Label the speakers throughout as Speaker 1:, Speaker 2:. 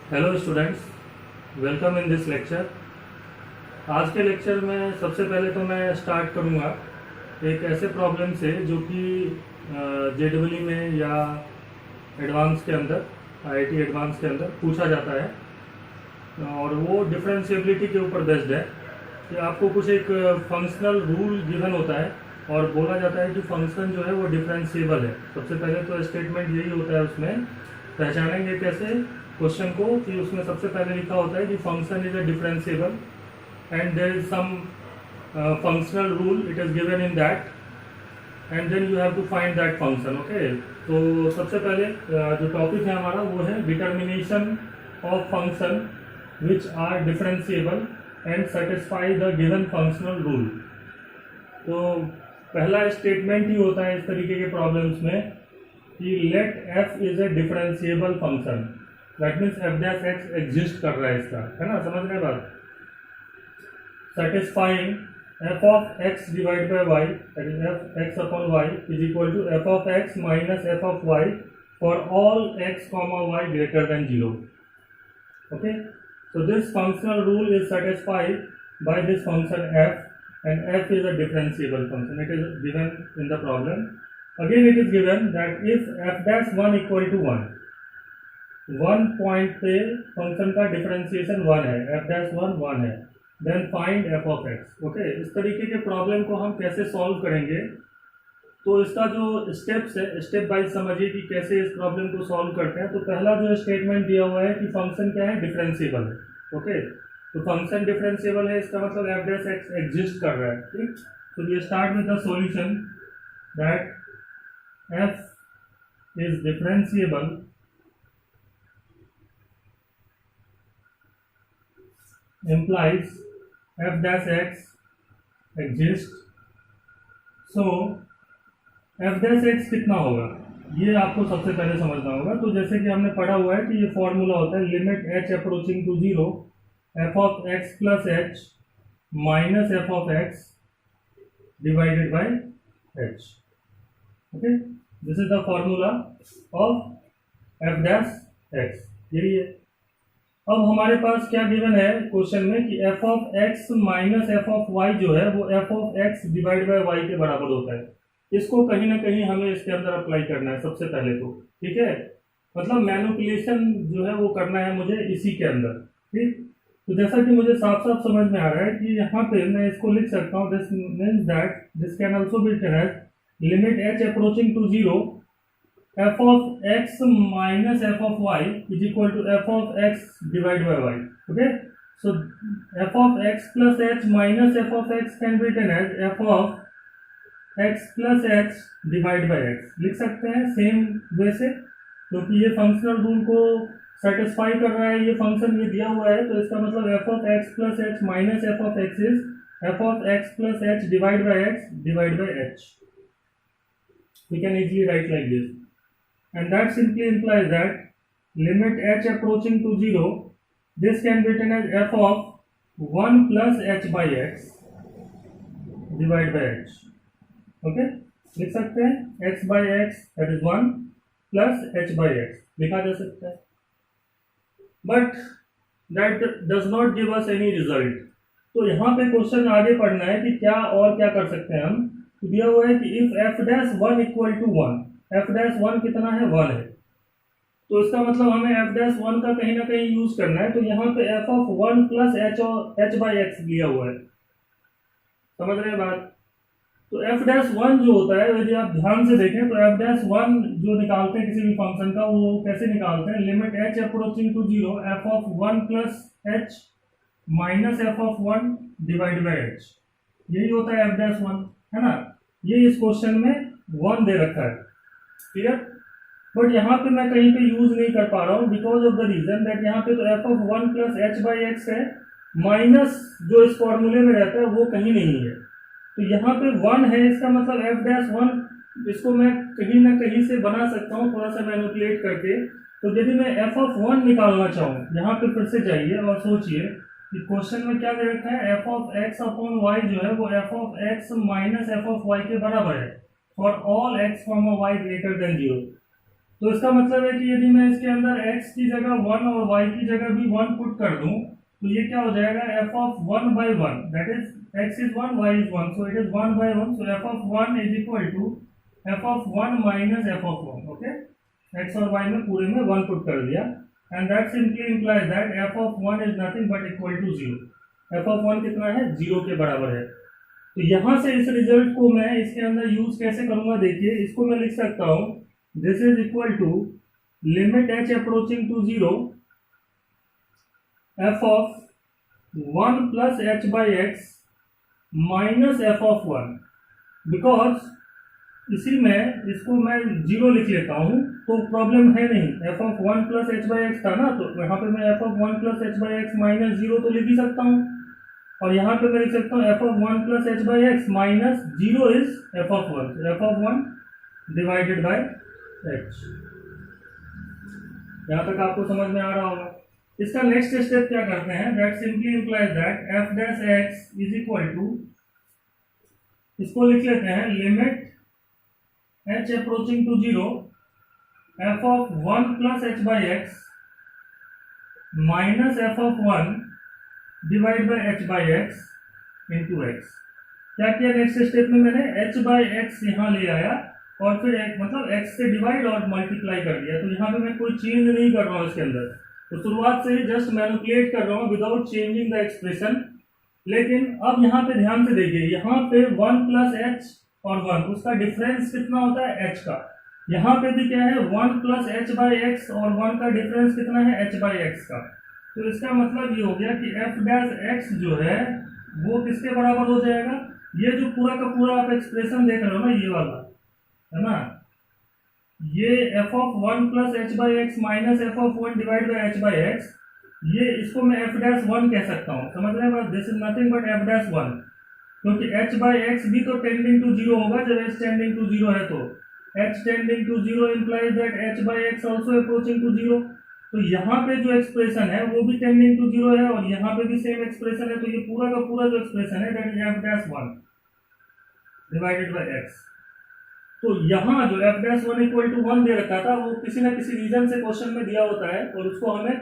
Speaker 1: Hello students, welcome in this lecture. आज के lecture में सबसे पहले तो मैं स्टार्ट करूंगा एक ऐसे प्रॉब्लम से जो कि जेडब्ल्यू में या एडवांस के अंदर, आईआईटी एडवांस के अंदर पूछा जाता है और वो डिफरेंशिएबिलिटी के ऊपर बेस्ड है कि आपको कुछ एक फंक्शनल रूल गिवन होता है और बोला जाता है कि फंक्शन जो है वो डिफरेंशिएबल है। सबसे पहले तो स्टेटमेंट यही होता है, उसमें पहचानेंगे कैसे क्वेश्चन को कि उसमें सबसे पहले लिखा होता है कि function is a differentiable and there is some functional rule it is given in that and then you have to find that function. Okay, तो सबसे पहले जो टॉपिक है हमारा वो है determination of function which are differentiable and satisfy the given functional rule. तो पहला स्टेटमेंट ही होता है इस तरीके के प्रॉब्लम्स में कि let F is a differentiable function, that means F dash X exist कर रहा है, इसका है ना, समझ रहे बात। Satisfying F of X divide by Y, that is F X upon Y is equal to F of x minus F of Y for all x comma Y greater than 0। Okay, so this functional rule is satisfied by this function f, and f is a differentiable function. It is given in the problem. Again it is given that if f dash 1 equal to 1 point पे function का differentiation 1 है, f dash 1 है, then find f of x. Okay, इस तरीके के problem को हम कैसे solve करेंगे, तो इसका जो स्टेप्स है स्टेप बाइज समझिए कि कैसे इस प्रॉब्लम को सॉल्व करते हैं। तो पहला जो स्टेटमेंट दिया हुआ है कि फंक्शन क्या है, डिफरेंशिएबल है। ओके, तो फंक्शन डिफरेंशिएबल है, इसका मतलब एफ डैश एक्स एग्जिस्ट कर रहा है। ठीक, तो we start with the solution that F is differentiable implies f dash x exists, so F dash X कितना होगा ये आपको सबसे पहले समझना होगा। तो जैसे कि हमने पढ़ा हुआ है कि ये फॉर्मूला होता है limit H approaching to 0 F of x plus H minus F of X divided by H. Okay, this is the formula of F dash X, यही है। अब हमारे पास क्या गिवन है क्वेश्चन में कि F of x minus F of Y जो है वो F of X divide by Y के बराबर होता है। इसको कहीं ना कहीं हमें इसके अंदर अप्लाई करना है सबसे पहले तो, ठीक है, मतलब मैनिपुलेशन जो है वो करना है मुझे इसी के अंदर। ठीक, तो जैसा कि मुझे साफ साफ समझ में आ रहा है कि यहाँ पे मैं इसको लिख सकता हूँ, this means that this can also be written as limit H approaching to 0 F of x minus F of Y is equal to F of X divide by Y. Okay, so F of x plus H minus F of X can be written as F of x plus H divide by X, लिख सकते हैं same way से, क्योंकि ये functional rule को satisfy कर रहा है। ये फंक्शन ये दिया हुआ है तो इसका मतलब F of x plus H minus F of X is F of x plus H divide by X divide by H. We can easily write like this and that simply implies that limit h approaching to 0 this can be written as f of 1 plus h by x divided by h। Okay, लिख सकते हैं x by x that is 1 plus h by x लिखा जा सकता है, but that does not give us any result. तो यहाँ पे क्वेश्चन आगे पढ़ना है कि क्या और क्या कर सकते हैं हम। तो दिया हुआ है कि if F dash 1 equal to 1, F dash 1 कितना है, 1 है, तो इसका मतलब हमें एफ डैश 1 का कहीं ना कहीं यूज करना है। तो यहाँ पे F of 1 plus h by x लिया हुआ है, समझ रहे हैं बात। तो एफ डैश 1 जो होता है, यदि आप ध्यान से देखें तो एफ डैश 1 जो निकालते हैं किसी भी फंक्शन का, वो कैसे निकालते हैं, limit H approaching to 0 F of 1 plus H minus F of 1 divide by H, यही होता है एफ डैश 1, है ना। ये इस क्वेश्चन में 1 दे रखा है, क्लियर। बट यहाँ पे मैं कहीं पे यूज नहीं कर पा रहा हूँ because of the reason that यहाँ पे तो f of 1 plus h by x है, माइनस जो इस फॉर्मूले में रहता है वो कहीं नहीं है। तो यहाँ पे 1 है, इसका मतलब एफ डैश 1 इसको मैं कहीं ना कहीं से बना सकता हूँ थोड़ा सा मैनिपुलेट करके। तो यदि मैं एफ ऑफ 1 निकालना चाहूँ, यहाँ पे फिर से जाइए और सोचिए कि क्वेश्चन में क्या दे रखा है, f of x upon y जो है वो F of x minus F of y के बराबर है for all x comma Y greater than 0। तो इसका मतलब है कि यदि मैं इसके अंदर x की जगह 1 और y की जगह भी 1 पुट कर दूं तो ये क्या हो जाएगा, f of 1 by 1, that is x is 1, y is 1, so it is 1 by 1, so f of 1 is equal to f of 1 minus f of 1. Okay, x और y में पूरे में 1 पुट कर दिया, and that simply implies that f of 1 is nothing but equal to 0. f of 1 कितना है, 0 के बराबर है। तो यहां से इस रिजल्ट को मैं इसके अंदर यूज कैसे करूंगा, देखिए इसको मैं लिख सकता हूं, this is equal to limit h approaching to 0 f of 1 plus h by x minus f of 1, because इसी में इसको मैं 0 लिख लेता हूं तो प्रॉब्लम है नहीं, f of 1 plus h by x था ना, तो यहाँ पे मैं f of 1 plus h by x minus 0 तो लिख ही सकता हूं, और यहाँ पे मैं लिख सकता हूँ f of 1 plus h by x minus 0 is f of 1, so f of 1 divided by h। यहाँ तक आपको समझ में आ रहा होगा। इसका नेक्स्ट स्टेप क्या करते हैं, that simply implies that f dash x is equal to, इसको लिख लेते हैं limit h approaching to 0 f of 1 plus h by x minus f of 1 divide by h by x into x। क्या किया next step में, मैंने h by x यहाँ ले आया और फिर मतलब x से डिवाइड और मल्टीप्लाई कर दिया, तो यहाँ पे मैं कोई चेंज नहीं कर रहा हूँ इसके अंदर, तो शुरुआत से ही जस्ट मैनिपुलेट कर रहा हूँ विदाउट चेंजिंग द एक्सप्रेशन। लेकिन अब यहाँ पे ध्यान से देखिए, यहाँ पे 1 प्लस h और 1 उसका डिफरेंस कितना होता है, h का। यहाँ पे भी क्या है, 1 प्लस h बाई एक्स और 1 का डिफरेंस कितना है, h बाई एक्स का। तो इसका मतलब ये हो गया कि f डैश x जो है वो किसके बराबर हो जाएगा, ये जो पूरा का पूरा आप एक्सप्रेशन देख रहे हो ना, ये वाला है ना, ये f of 1 plus h by x minus f of 1 divide by h by x, ये इसको मैं f डैश 1 कह सकता हूँ, समझ रहे हैं, this is nothing but f dash 1, क्योंकि h बाई एक्स भी तो टेंडिंग टू 0 होगा, जब h टेंडिंग टू 0 है तो h tending to 0 implies that h by x also approaching to 0। तो यहाँ पे जो एक्सप्रेशन है वो भी टेंडिंग टू 0 है और यहाँ पे भी सेम एक्सप्रेशन है, तो ये पूरा का पूरा जो एक्सप्रेशन है that is f dash 1 divided by x। तो यहाँ जो f डैश 1 इक्वल टू 1 दे रखा था वो किसी ना किसी रीजन से क्वेश्चन में दिया होता है और उसको हमें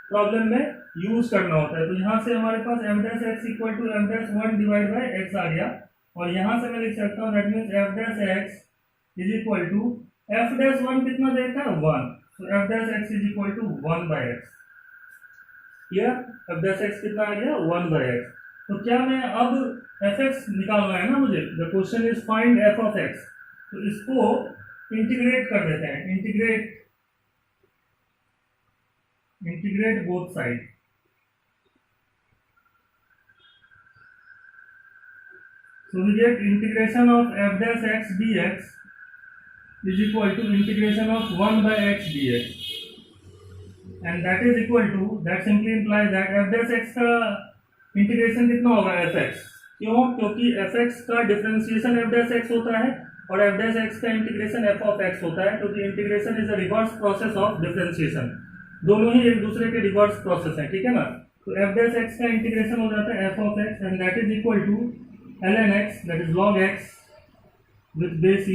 Speaker 1: प्रॉब्लम में यूज करना होता है। तो यहाँ से हमारे पास f dash x equal to f dash 1 divide by x आ गया, और यहाँ से मैं लिख सकता हूँ that means f dash x is equal to f dash 1 कितना देता है 1, so f dash x is equal to 1 by x। Clear, f dash x कितना आ गया 1 बाय x। तो क्या मैं अब fx निकालना है ना मुझे, the question is find f of x, तो इसको इंटीग्रेट कर देते हैं, integrate both side. So we get integration of f dash x dx is equal to integration of 1 by x dx, and that is equal to, that simply implies that f dash x का integration कितना होगा fx, क्यों, क्योंकि fx का differentiation f dash x होता है और f dash x का इंटीग्रेशन f of x होता है, क्योंकि integration is a reverse process of differentiation, दोनों ही एक दूसरे के रिवर्स प्रोसेस है, ठीक है ना। तो f dash x का इंटीग्रेशन हो जाता है f of x, and that is equal to ln x, that is log x with base c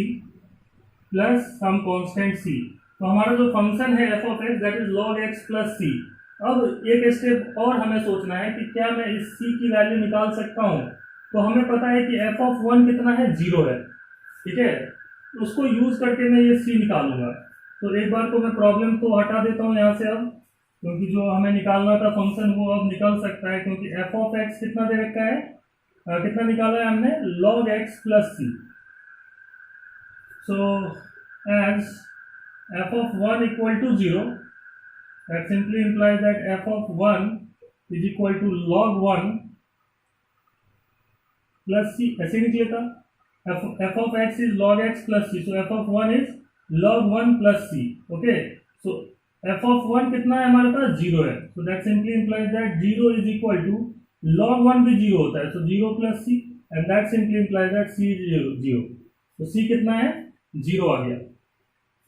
Speaker 1: plus some constant c। तो हमारा जो फंक्शन है f of x that is log x plus c। अब एक step और हमें सोचना है कि क्या मैं इस c की वैल्यू निकाल सकता हूँ। तो हमें पता है कि f of 1 कितना है, 0 है, ठीक है, उसको यूज करके मैं ये c निकालूंगा। तो एक बार को मैं प्रॉब्लम को हटा देता हूँ यहाँ से अब, क्योंकि जो हमें निकालना था फंक्शन वो अब निकल सकता है, क्योंकि f of x कितना दे रखा है, कितना निकाला है हमने, log x plus c। So as f of 1 equal to 0, that simply implies that f of 1 is equal to log 1 plus c, ऐसे निकलेगा, f of x is log x plus c, so f of 1 is log 1 plus c। okay, so f of 1 कितना है हमारे पास, 0 है, so that simply implies that 0 is equal to log 1 भी 0 होता है, so 0 plus c, and that simply implies that c is 0, तो c कितना है, 0 आ गया,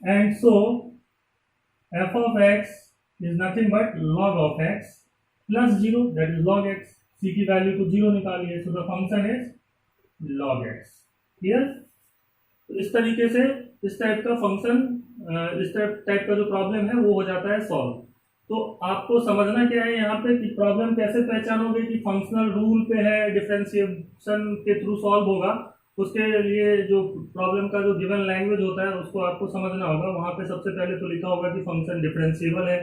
Speaker 1: and so f of x is nothing but log of x plus 0, that is log x, c की value को 0 निकालिए, so the function is log x। Clear, तो इस तरीके से इस टाइप का फंक्शन इस टाइप का जो प्रॉब्लम है वो हो जाता है सॉल्व। तो आपको समझना क्या है यहाँ पे कि प्रॉब्लम कैसे पहचानोगे कि फंक्शनल रूल पे है, डिफरेंशिएशन के थ्रू सॉल्व होगा। उसके लिए जो प्रॉब्लम का जो गिवन लैंग्वेज होता है उसको आपको समझना होगा। वहाँ पे सबसे पहले तो लिखा होगा कि फंक्शन डिफरेंशिएबल है,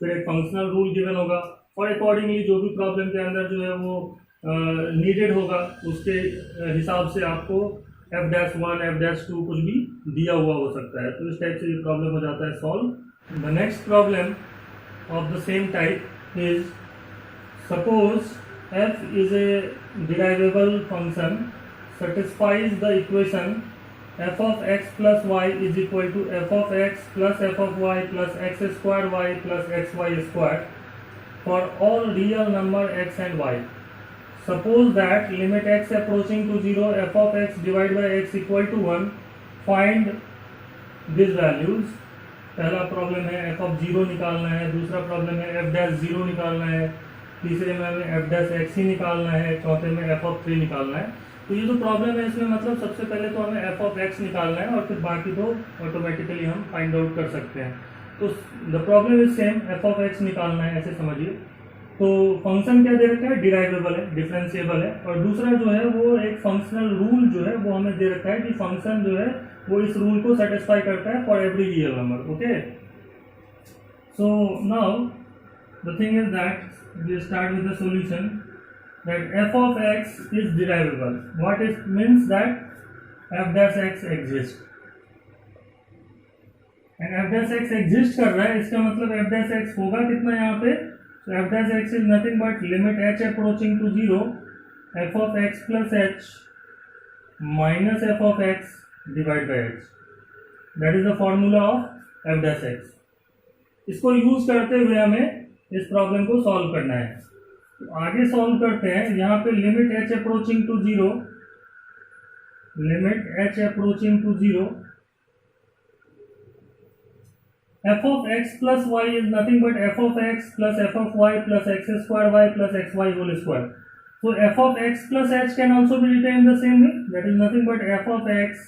Speaker 1: फिर एक फंक्शनल रूल गिवन होगा और अकॉर्डिंगली जो भी प्रॉब्लम के अंदर जो है वो नीडेड होगा उसके हिसाब से आपको f-1 f-2 कुछ भी दिया हुआ हो सकता है। तो इस टाइप से ये प्रॉब्लम हो जाता है solve. The next problem of the same type is, suppose f is a derivable function satisfies the equation f of x plus y is equal to f of x plus f of y plus x square y plus xy square for all real number x and y. Suppose that limit x approaching to 0 f of x divided by x equal to 1. Find these values. पहला problem है f of zero निकालना है, दूसरा problem है F dash zero निकालना है, तीसरे में हमें एफ डैश एक्स ही निकालना है, चौथे में एफ ऑफ 3 निकालना है। तो ये जो प्रॉब्लम है इसमें मतलब सबसे पहले तो हमें एफ ऑफ एक्स निकालना है और फिर बाकी दो ऑटोमेटिकली हम फाइंड आउट कर सकते हैं। तो the problem is same, F of x निकालना है ऐसे समझिए। तो फंक्शन क्या दे रखा है, डिराइवेबल है, डिफरेंशिएबल है, और दूसरा जो है वो एक फंक्शनल रूल जो है वो हमें दे रखा है कि फंक्शन जो है वो इस रूल को सेटिस्फाई करता है for every real number. Okay, so now the thing is that we start with the solution that f of x is derivable. What it means that f dash x exists, and f dash x exist कर रहा है, इसका मतलब f dash x होगा कितना यहाँ पे, so f dash x is nothing but limit h approaching to 0 f of x plus h minus f of x divided by h. That is the formula of f dash x. इसको use करते हुए हमें इस problem को solve करना है। तो आगे सॉल्व करते हैं। यहाँ पे limit h approaching to 0, limit h approaching to 0 f of x plus y is nothing but f of x plus f of y plus x square y plus xy whole square. So f of x plus h can also be written in the same way. That is nothing but f of x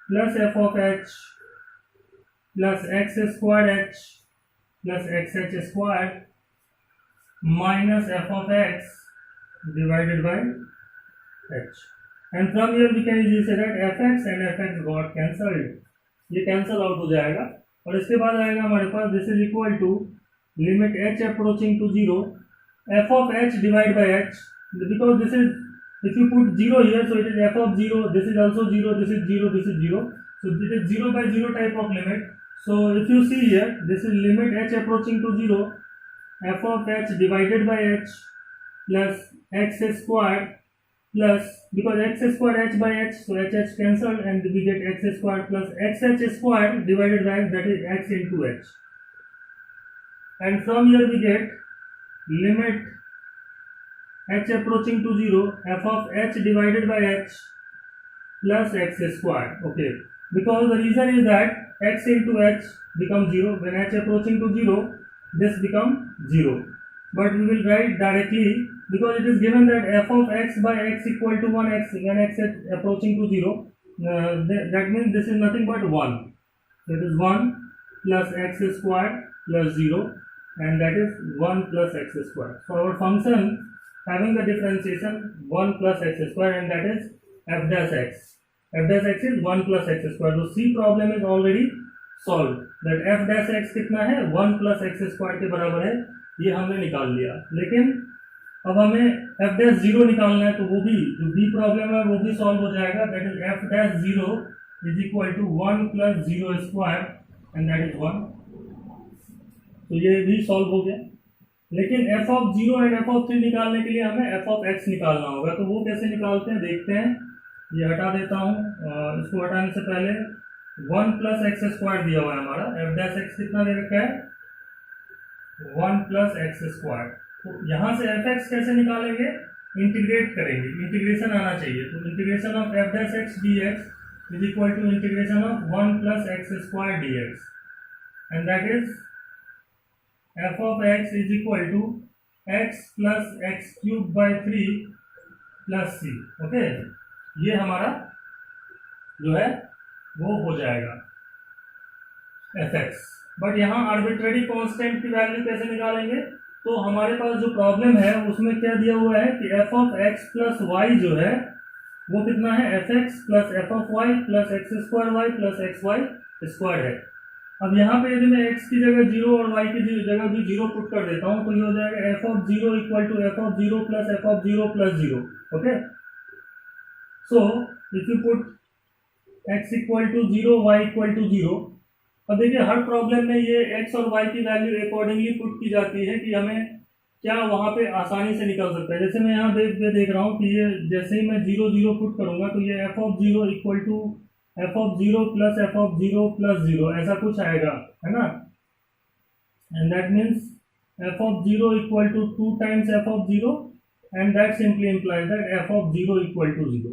Speaker 1: plus f of h plus x square h plus xh square minus f of x divided by h. And from here we can easily say that fx and fx got cancelled. ये cancel out हो जाएगा और इसके बाद आएगा हमारे पास this is equal to limit h approaching to 0 f of h divided by h, because this is, if you put 0 here, so it is f of 0, this is also 0, this is 0, this is 0, so it is 0 by 0 type of limit. So if you see here, this is limit h approaching to 0 f of h divided by h plus x square plus, because x square h by h, so h cancelled and we get x square plus xh square divided by, that is x into h. And from here we get limit h approaching to 0 f of h divided by h plus x square. Okay, because the reason is that x into h becomes 0. When h approaching to 0, this becomes 0. But we will write directly, because it is given that f of x by x equal to 1x when x is approaching to 0. That means this is nothing but 1. That is 1 plus x square plus 0, and that is 1 plus x square. So our function having the differentiation 1 plus x square, and that is f dash x. f dash x is 1 plus x square. So C problem is already solved. That f dash x कितना है, 1 plus x square के बराबर है, ये हमने निकाल लिया। लेकिन अब हमें f dash 0 निकालना है, तो वो भी जो B प्रॉब्लम है वो भी सॉल्व हो जाएगा। That is f dash 0 is equal to 1 plus 0 square, and that is 1. तो ये भी सॉल्व हो गया। लेकिन f of 0 and f of 3 निकालने के लिए हमें f of x निकालना होगा। तो वो कैसे निकालते हैं देखते हैं। ये हटा देता हूँ, इसको हटाने से पहले 1 plus x स्क्वायर दिया हुआ है हमारा, f dash x कितना दे रखा है, 1 plus x स्क्वायर। तो यहाँ से f x कैसे निकालेंगे, इंटीग्रेट करेंगे, इंटीग्रेशन आना चाहिए। तो integration of f dash x dx is equal to integration of 1 plus x square dx, and that is f of x is equal to x plus x cube by 3 plus c. Okay, ये हमारा जो है वो हो जाएगा। F x. But यहाँ arbitrary constant की value कैसे निकालेंगे? तो हमारे पास जो प्रॉब्लम है उसमें क्या दिया हुआ है कि F of x plus y जो है वो कितना है, f x plus f of y plus x square y plus x y square है। अब यहाँ पे यदि मैं x की जगह 0 और y की जगह भी 0 पुट कर देता हूँ तो ये हो जाएगा f of 0 equal to F of 0 plus f of 0 plus 0। Okay, so if you put x equal to 0 y equal to 0, अब देखिए हर प्रॉब्लम में ये x और y की वैल्यू अकॉर्डिंगली पुट की जाती है कि हमें क्या वहाँ पे आसानी से निकल सकता है। जैसे मैं यहाँ देख रहा हूँ कि ये जैसे ही मैं 0 0 पुट करूँगा तो ये f of 0 equal to F of 0 plus f of 0 plus 0 ऐसा कुछ आएगा, है ना। And that means f of 0 equal to 2 times f of 0 and that simply implies that f of 0 equal to 0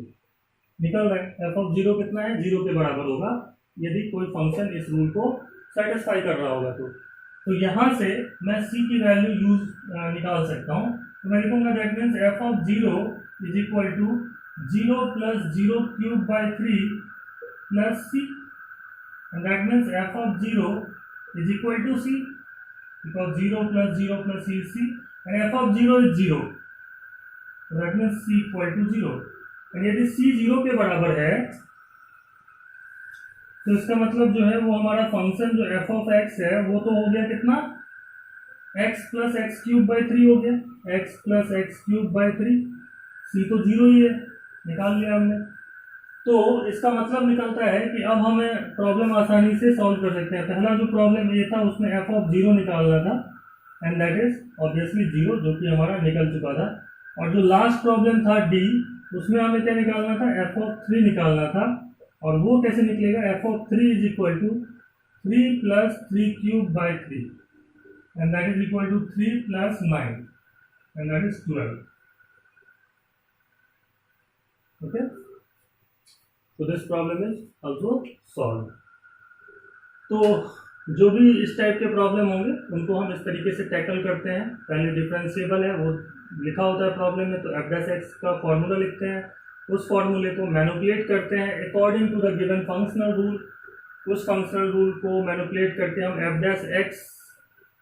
Speaker 1: निकल रहा है। एफ ऑफ 0 कितना है, 0 के बराबर होगा यदि कोई फंक्शन इस रूल को सेटिस्फाई कर रहा होगा। तो यहाँ से मैं c की वैल्यू निकाल सकता हूँ। तो मैं लिखूंगा that means f of 0 is equal to 0 plus 0 cube by 3 plus c, and that means f of 0 is equal to c because 0 plus 0 plus c is c and f of 0 is 0, so that means c equal to 0। and यदि c 0 के बराबर है तो इसका मतलब जो है वो हमारा फंक्शन जो f of x है वो तो हो गया कितना, x plus x cube by 3 हो गया, x plus x cube by 3, c तो 0 ही है, निकाल लिया हमने। तो इसका मतलब निकलता है कि अब हमें प्रॉब्लम आसानी से सॉल्व कर सकते हैं। पहला जो प्रॉब्लम ये था उसमें एफ ऑफ 0 निकालना था एंड दैट इज ऑब्वियसली 0 जो कि हमारा निकल चुका था। और जो लास्ट प्रॉब्लम था डी, उसमें हमें क्या निकालना था, एफ ऑफ 3 निकालना था। और वो कैसे निकलेगा, F of 3 is equal to 3 plus 3 cube by 3 and that is equal to 3 plus 9 and that is 12। Okay, तो this problem is also solve. तो जो भी इस टाइप के प्रॉब्लम होंगे उनको हम इस तरीके से टैकल करते हैं। पहले डिफरेंशिएबल है वो लिखा होता है प्रॉब्लम में, तो एफ डैश एक्स का फॉर्मूला लिखते हैं, उस फॉर्मूले को मैनिपुलेट करते हैं according to the given functional rule. उस फंक्शनल रूल को मैनिपुलेट करके हम एफ डैश एक्स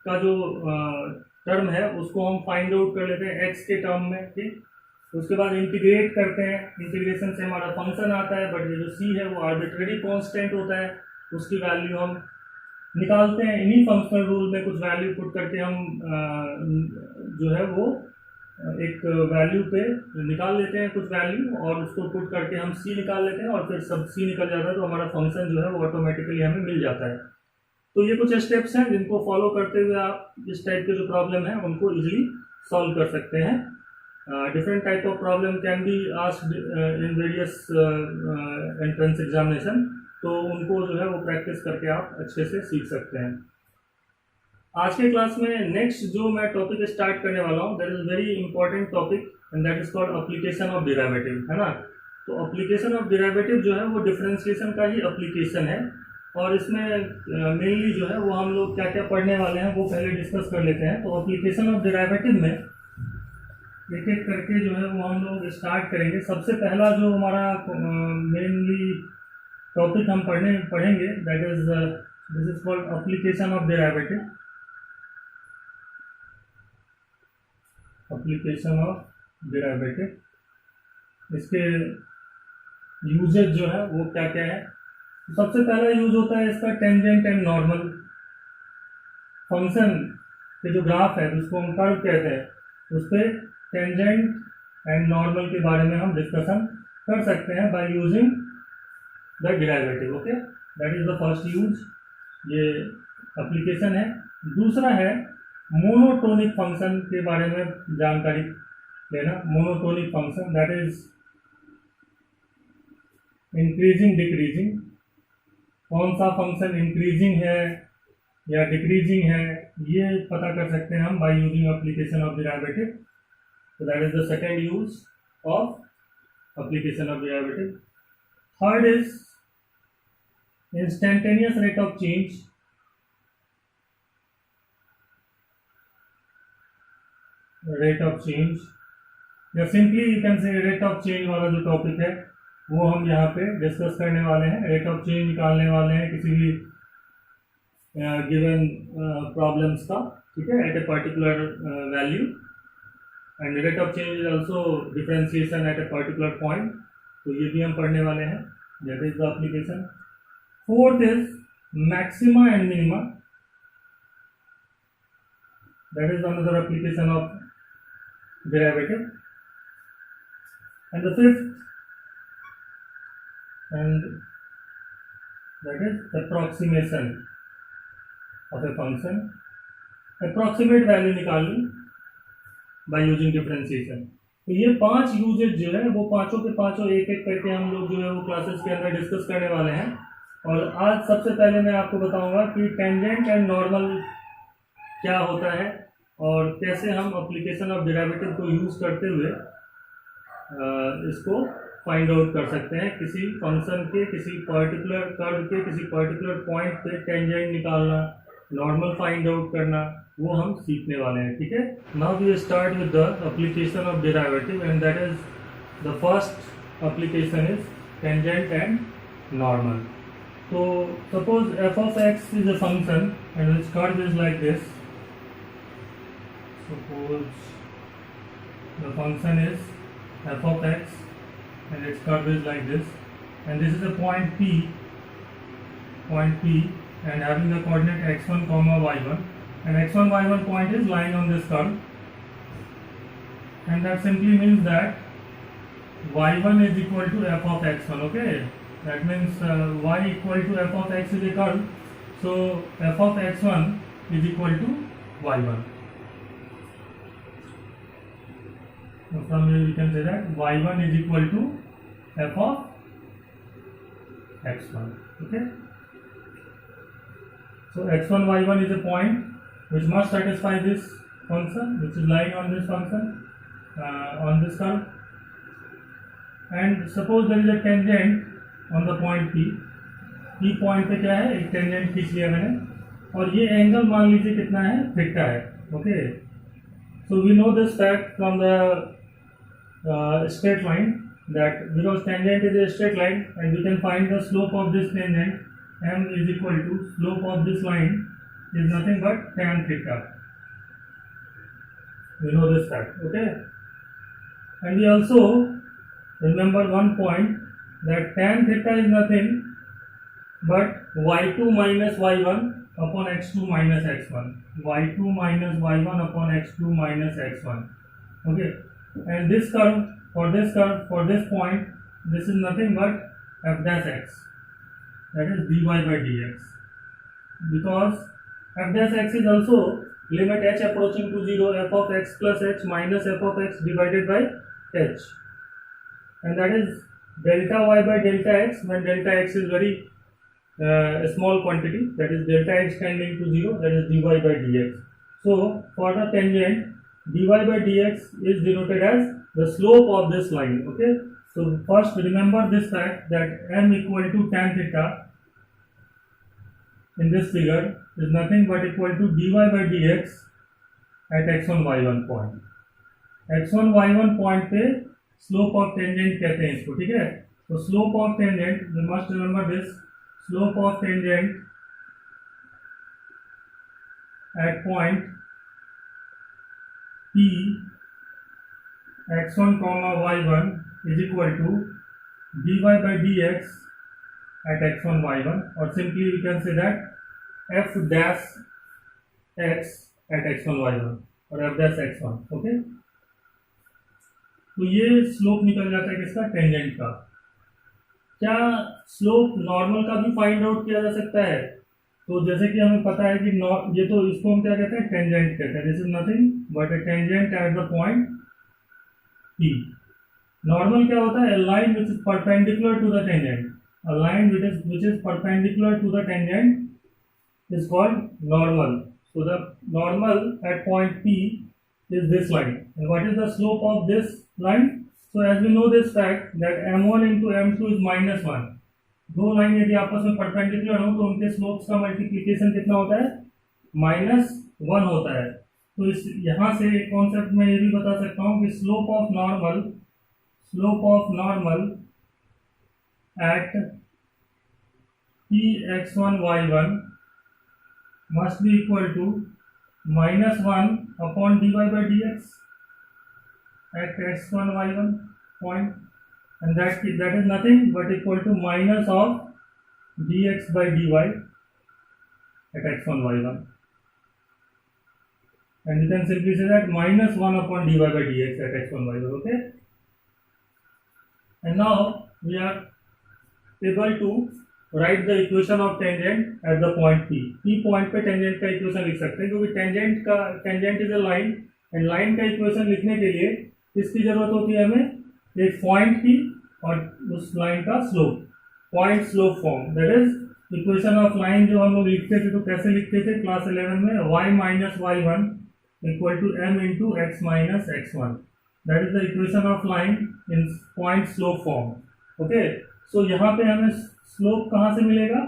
Speaker 1: का जो टर्म है उसको हम फाइंड आउट कर लेते हैं एक्स के टर्म में, ठीक। उसके बाद इंटीग्रेट करते हैं, इंटीग्रेशन से हमारा फंक्शन आता है, बट ये जो c है वो आर्बिट्रेरी कांस्टेंट होता है, उसकी वैल्यू हम निकालते हैं। इन्हीं फंक्शनल रूल में कुछ वैल्यू पुट करके हम जो है वो एक वैल्यू पे निकाल लेते हैं कुछ वैल्यू, और उसको पुट करके हम c निकाल लेते हैं और फिर सब c निकल जाता है तो हमारा फंक्शन जो है वो ऑटोमेटिकली हमें मिल जाता है। तो ये कुछ स्टेप्स हैं जिनको फॉलो करते हुए आप इस टाइप के जो प्रॉब्लम है उनको इजीली सॉल्व कर सकते हैं। Different type of problem can be asked in various entrance examination, तो उनको जो है वो प्रैक्टिस करके आप अच्छे से सीख सकते हैं। आज के क्लास में नेक्स्ट जो मैं टॉपिक स्टार्ट करने वाला हूँ that is very important topic and that is called application of derivative, है ना। तो एप्लीकेशन ऑफ डेरिवेटिव जो है वो डिफरेंशिएशन का ही एप्लीकेशन है, और इसमें मेनली जो है वो हम लोग क्या क्या पढ़ने वाले हैं वो पहले डिस्कस कर लेते हैं। तो एप्लीकेशन ऑफ डेरिवेटिव में एक एक करके जो है वो हम लोग स्टार्ट करेंगे। सबसे पहला जो हमारा मेनली टॉपिक हम पढ़ेंगे that is this is called application of derivative. Application of derivative, इसके यूजेज जो है वो क्या क्या है। सबसे पहला यूज होता है इसका टेंजेंट एंड नॉर्मल। फंक्शन के जो ग्राफ है जिसको हम कर्व कहते हैं उस पर टेंजेंट एंड नॉर्मल के बारे में हम डिस्कशन कर सकते हैं by using the derivative. Okay, that is the first use, ये एप्लीकेशन है। दूसरा है मोनोटोनिक फंक्शन के बारे में जानकारी लेना। Monotonic function that is increasing decreasing, कौन सा फंक्शन इंक्रीजिंग है या डिक्रीजिंग है ये पता कर सकते हैं हम by using application of derivative. So that is the second use of application of derivative. Third is instantaneous rate of change. Rate of change या simply you can say rate of change वाला जो topic है वो हम यहाँ पे discuss करने वाले हैं। रेट ऑफ चेंज निकालने वाले हैं किसी भी गिवन प्रॉब्लम्स का, ठीक है, at a particular value, and rate of change is also differentiation at a particular point. तो ये भी हम पढ़ने वाले हैं, that is the application. Fourth is maxima and minima, that is another application of derivative. And the fifth and that is approximation of a function, approximate value निकालनी by using differentiation। तो ये 5 यूजेज जो है वो पांचों के पांचों एक एक करके हम लोग जो है वो क्लासेस के अंदर डिस्कस करने वाले हैं। और आज सबसे पहले मैं आपको बताऊंगा कि टेंजेंट एंड नॉर्मल क्या होता है और कैसे हम एप्लीकेशन ऑफ डेरिवेटिव को यूज करते हुए इसको फाइंड आउट कर सकते हैं। किसी फंक्शन के, किसी पर्टिकुलर कर्व के, किसी पर्टिकुलर पॉइंट पे टेंजेंट निकालना, नॉर्मल फाइंड आउट करना, वो हम सीखने वाले हैं, ठीक है। Now we start with the application of derivative and that is the first application is tangent and normal. तो suppose F of X is a function and its curve is like this. Suppose the function is F of X and its curve is like this, and this is a point P and having the coordinate x1 comma y1, and x1 y1 point is lying on this curve, and that simply means that y1 is equal to f of x1, okay, that means y equal to f of x is a curve, so f of x1 is equal to y1. So from here we can say that y1 is equal to f of x1, okay. So x1 y1 is a point which must satisfy this function which is lying on this function on this curve, and suppose there is a tangent on the point P point पे क्या है, एक tangent खींच लिया मैंने, और ये angle मान लीजिए कितना है, थीटा है, okay. So we know this fact from the straight line, that because tangent is a straight line and we can find the slope of this tangent, m is equal to slope of this line is nothing but tan theta. We know this fact, okay. And we also remember one point, that tan theta is nothing but y2 minus y1 upon x2 minus x1, y2 minus y1 upon x2 minus x1, okay. And this curve, for this point, this is nothing but f dash x, that is dy by dx, because f dash x is also limit h approaching to 0, f of x plus h minus f of x divided by h, and that is delta y by delta x when delta x is very small quantity, that is delta x tending to 0, that is dy by dx. So for the tangent, dy by dx is denoted as the slope of this line, okay. So first remember this fact, that m equal to tan theta in this figure is nothing but equal to dy by dx at x1 y1 point. x1 y1 point पे slope of tangent कहते हैं इसको, ठीक है। तो slope of tangent, we must remember this, slope of tangent at point P x1 comma y1 is equal to dy by dx at x1 y1, or simply we can say that f dash x at x1 y1 और f dash x1, okay. तो ये slope निकल जाता है किसका, tangent का। क्या slope normal का भी फाइंड आउट किया जा सकता है? तो जैसे कि हमें पता है कि ये तो इसको हम क्या कहते हैं, टेंजेंट कहते हैं। This is nothing but a tangent at the point P। Normal क्या होता है, a line which is perpendicular to the tangent, a line which is perpendicular to the tangent is called normal. So the normal at point P is this line, and what is the slope of this line? So as we know this fact that m1 into m2 is -1, दो line यदि आपस में perpendicular हो तो उनके slopes का multiplication कितना होता है, -1 होता है। तो इस यहाँ से एक कॉन्सेप्ट में ये भी बता सकता हूँ कि slope of normal at p x1 y1 must be equal to -1 upon dy by dx at x1 y1 point, and that is nothing but equal to minus of dx by dy at x1 y1, and you can simply say that -1 upon dy by dx at x1 y1. Okay, and now we are able to write the equation of tangent at the point P point पे tangent का equation लिख सकते हैं, क्योंकि tangent is a line, and line का equation लिखने के लिए किसकी जरूरत होती है हमें, एक पॉइंट की और उस लाइन का slope, point slope form. That is equation of line जो हम लोग लिखते थे तो कैसे लिखते थे क्लास 11 में, y minus y1 equal to m into X minus x1। That is the equation of line in point slope form. Okay, so यहाँ पे हमें स्लोप कहाँ से मिलेगा,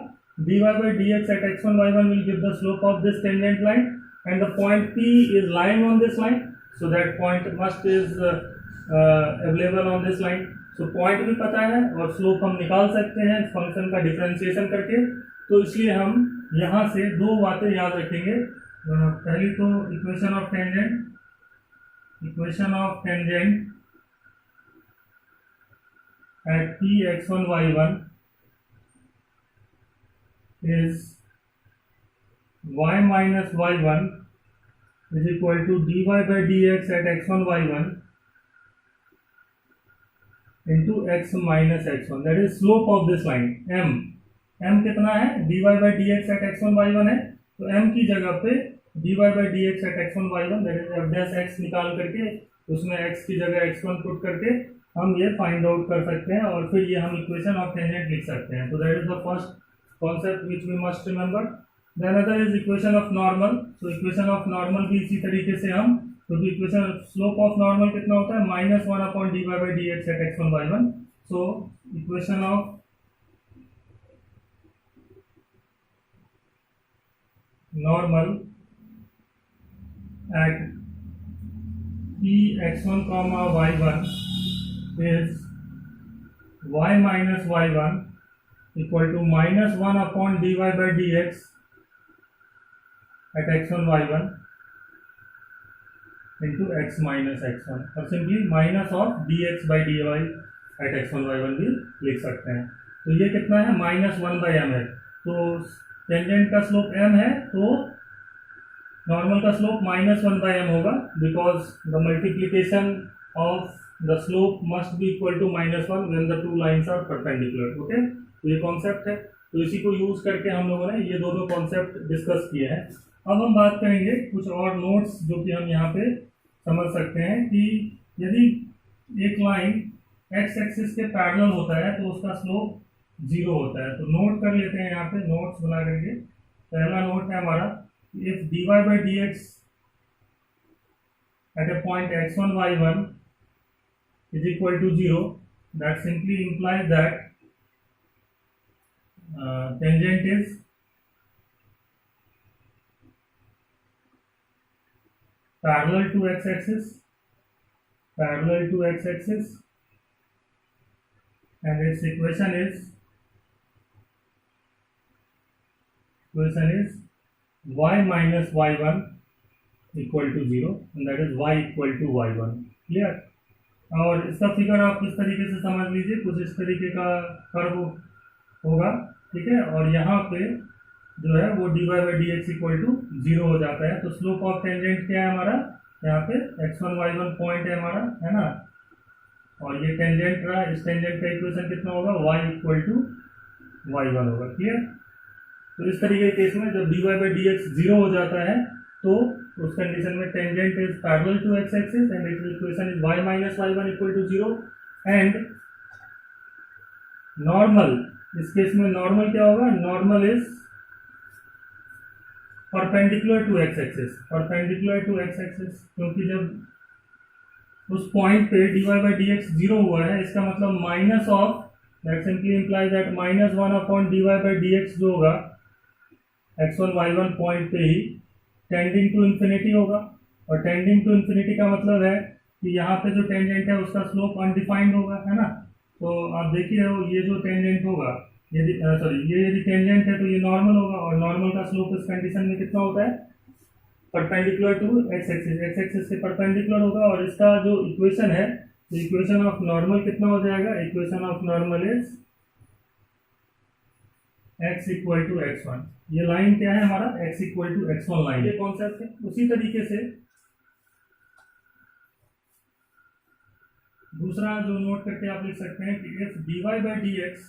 Speaker 1: dy by dx at x1 y1 will give the slope of this tangent line, and the point P is lying on this line, so that point must is available on this line। so point भी पता है और slope हम निकाल सकते हैं function का differentiation करके, तो इसलिए हम यहाँ से दो बातें याद रखेंगे। पहली तो equation of tangent at P x1 y1 is y minus y1 is equal to dy by dx at x1 y1 into x minus x1। that is slope of this line m कितना है, dy by dx at x1 y1 है, तो m की जगह पे dy by dx at x1 y1 that is f dash x निकाल करके उसमें x की जगह x1 पुट करके हम ये फाइंड आउट कर सकते हैं, और फिर ये हम इक्वेशन ऑफ टेंजेंट लिख सकते हैं। तो that is the first concept which we must remember. Then other is equation of normal. तो इक्वेशन ऑफ नॉर्मल भी इसी तरीके से हम, क्योंकि इक्वेशन स्लोप ऑफ नॉर्मल कितना होता है, -1 upon dy by dx at x1 y1। So equation of normal at P x1 y1 is y minus y1 equal to -1 upon dy by dx at x1 y1 into x minus x1, और simply minus of dx by dy at x1 y1 भी लिख सकते हैं। तो ये कितना है, -1/m है, तो टेंजेंट का स्लोप m है, तो नॉर्मल का स्लोप -1/m होगा, because the multiplication of the slope must be equal to -1 when the two lines are perpendicular। Okay, तो ये कॉन्सेप्ट है, तो इसी को यूज करके हम लोगों ने ये दोनों कॉन्सेप्ट डिस्कस किए हैं। अब हम बात करेंगे कुछ और नोट्स जो कि हम यहाँ पे समझ सकते हैं कि यदि एक लाइन x एक्सिस के पैरेलल होता है तो उसका स्लोप 0 होता है। तो नोट कर लेते हैं यहाँ पे, नोट्स बना करके। पहला नोट है हमारा, if dy by dx at a point x1 y1 is equal to 0, that simply implies that tangent is parallel to x-axis, and its equation is y minus y1 equal to 0, and that is y equal to y1। Clear? और इसका figure आप इस तरीके से समझ लीजिए, कुछ इस तरीके का कर्व होगा, ठीक है, और यहाँ पे जो है वो dy by dx equal to 0 हो जाता है। तो स्लोप ऑफ टेंजेंट क्या है हमारा, यहाँ पे x1 y1 पॉइंट है हमारा, है ना, और ये टेंजेंट रहा, इस टेंजेंट का इक्वेशन कितना होगा, y इक्वल टू y1 होगा। क्लियर? तो इस तरीके के केस में जब dy by dx 0 हो जाता है तो उस कंडीशन में tangent is parallel to x axis and it equation is y minus y1 equal to 0। And normal, इस केस में नॉर्मल क्या होगा, normal is perpendicular to x axis, क्योंकि जब उस पॉइंट पे dy by dx 0 हुआ है, इसका मतलब minus of, that simply implies that -1 upon dy by dx जो होगा x1 y1 पॉइंट पे ही टेंडिंग टू इन्फिनिटी होगा, और टेंडिंग टू इन्फिनिटी का मतलब है कि यहाँ पे जो टेंजेंट है उसका स्लोप अनडिफाइंड होगा, है ना। तो आप देखिए ये जो टेंजेंट होगा यदि सॉरी ये यदि टेंजेंट है तो ये नॉर्मल होगा, और नॉर्मल का स्लोप इस कंडीशन में कितना होता है, perpendicular to x axis, x axis के परपेंडिकुलर होगा। और इसका जो इक्वेशन है, तो इक्वेशन ऑफ नॉर्मल कितना हो जाएगा, equation of normal is x equal to x1। ये लाइन क्या है हमारा, x equal to x1 line, ये कॉन्सेप्ट है। उसी तरीके से दूसरा जो नोट करके आप लिख सकते हैं कि if dy by dx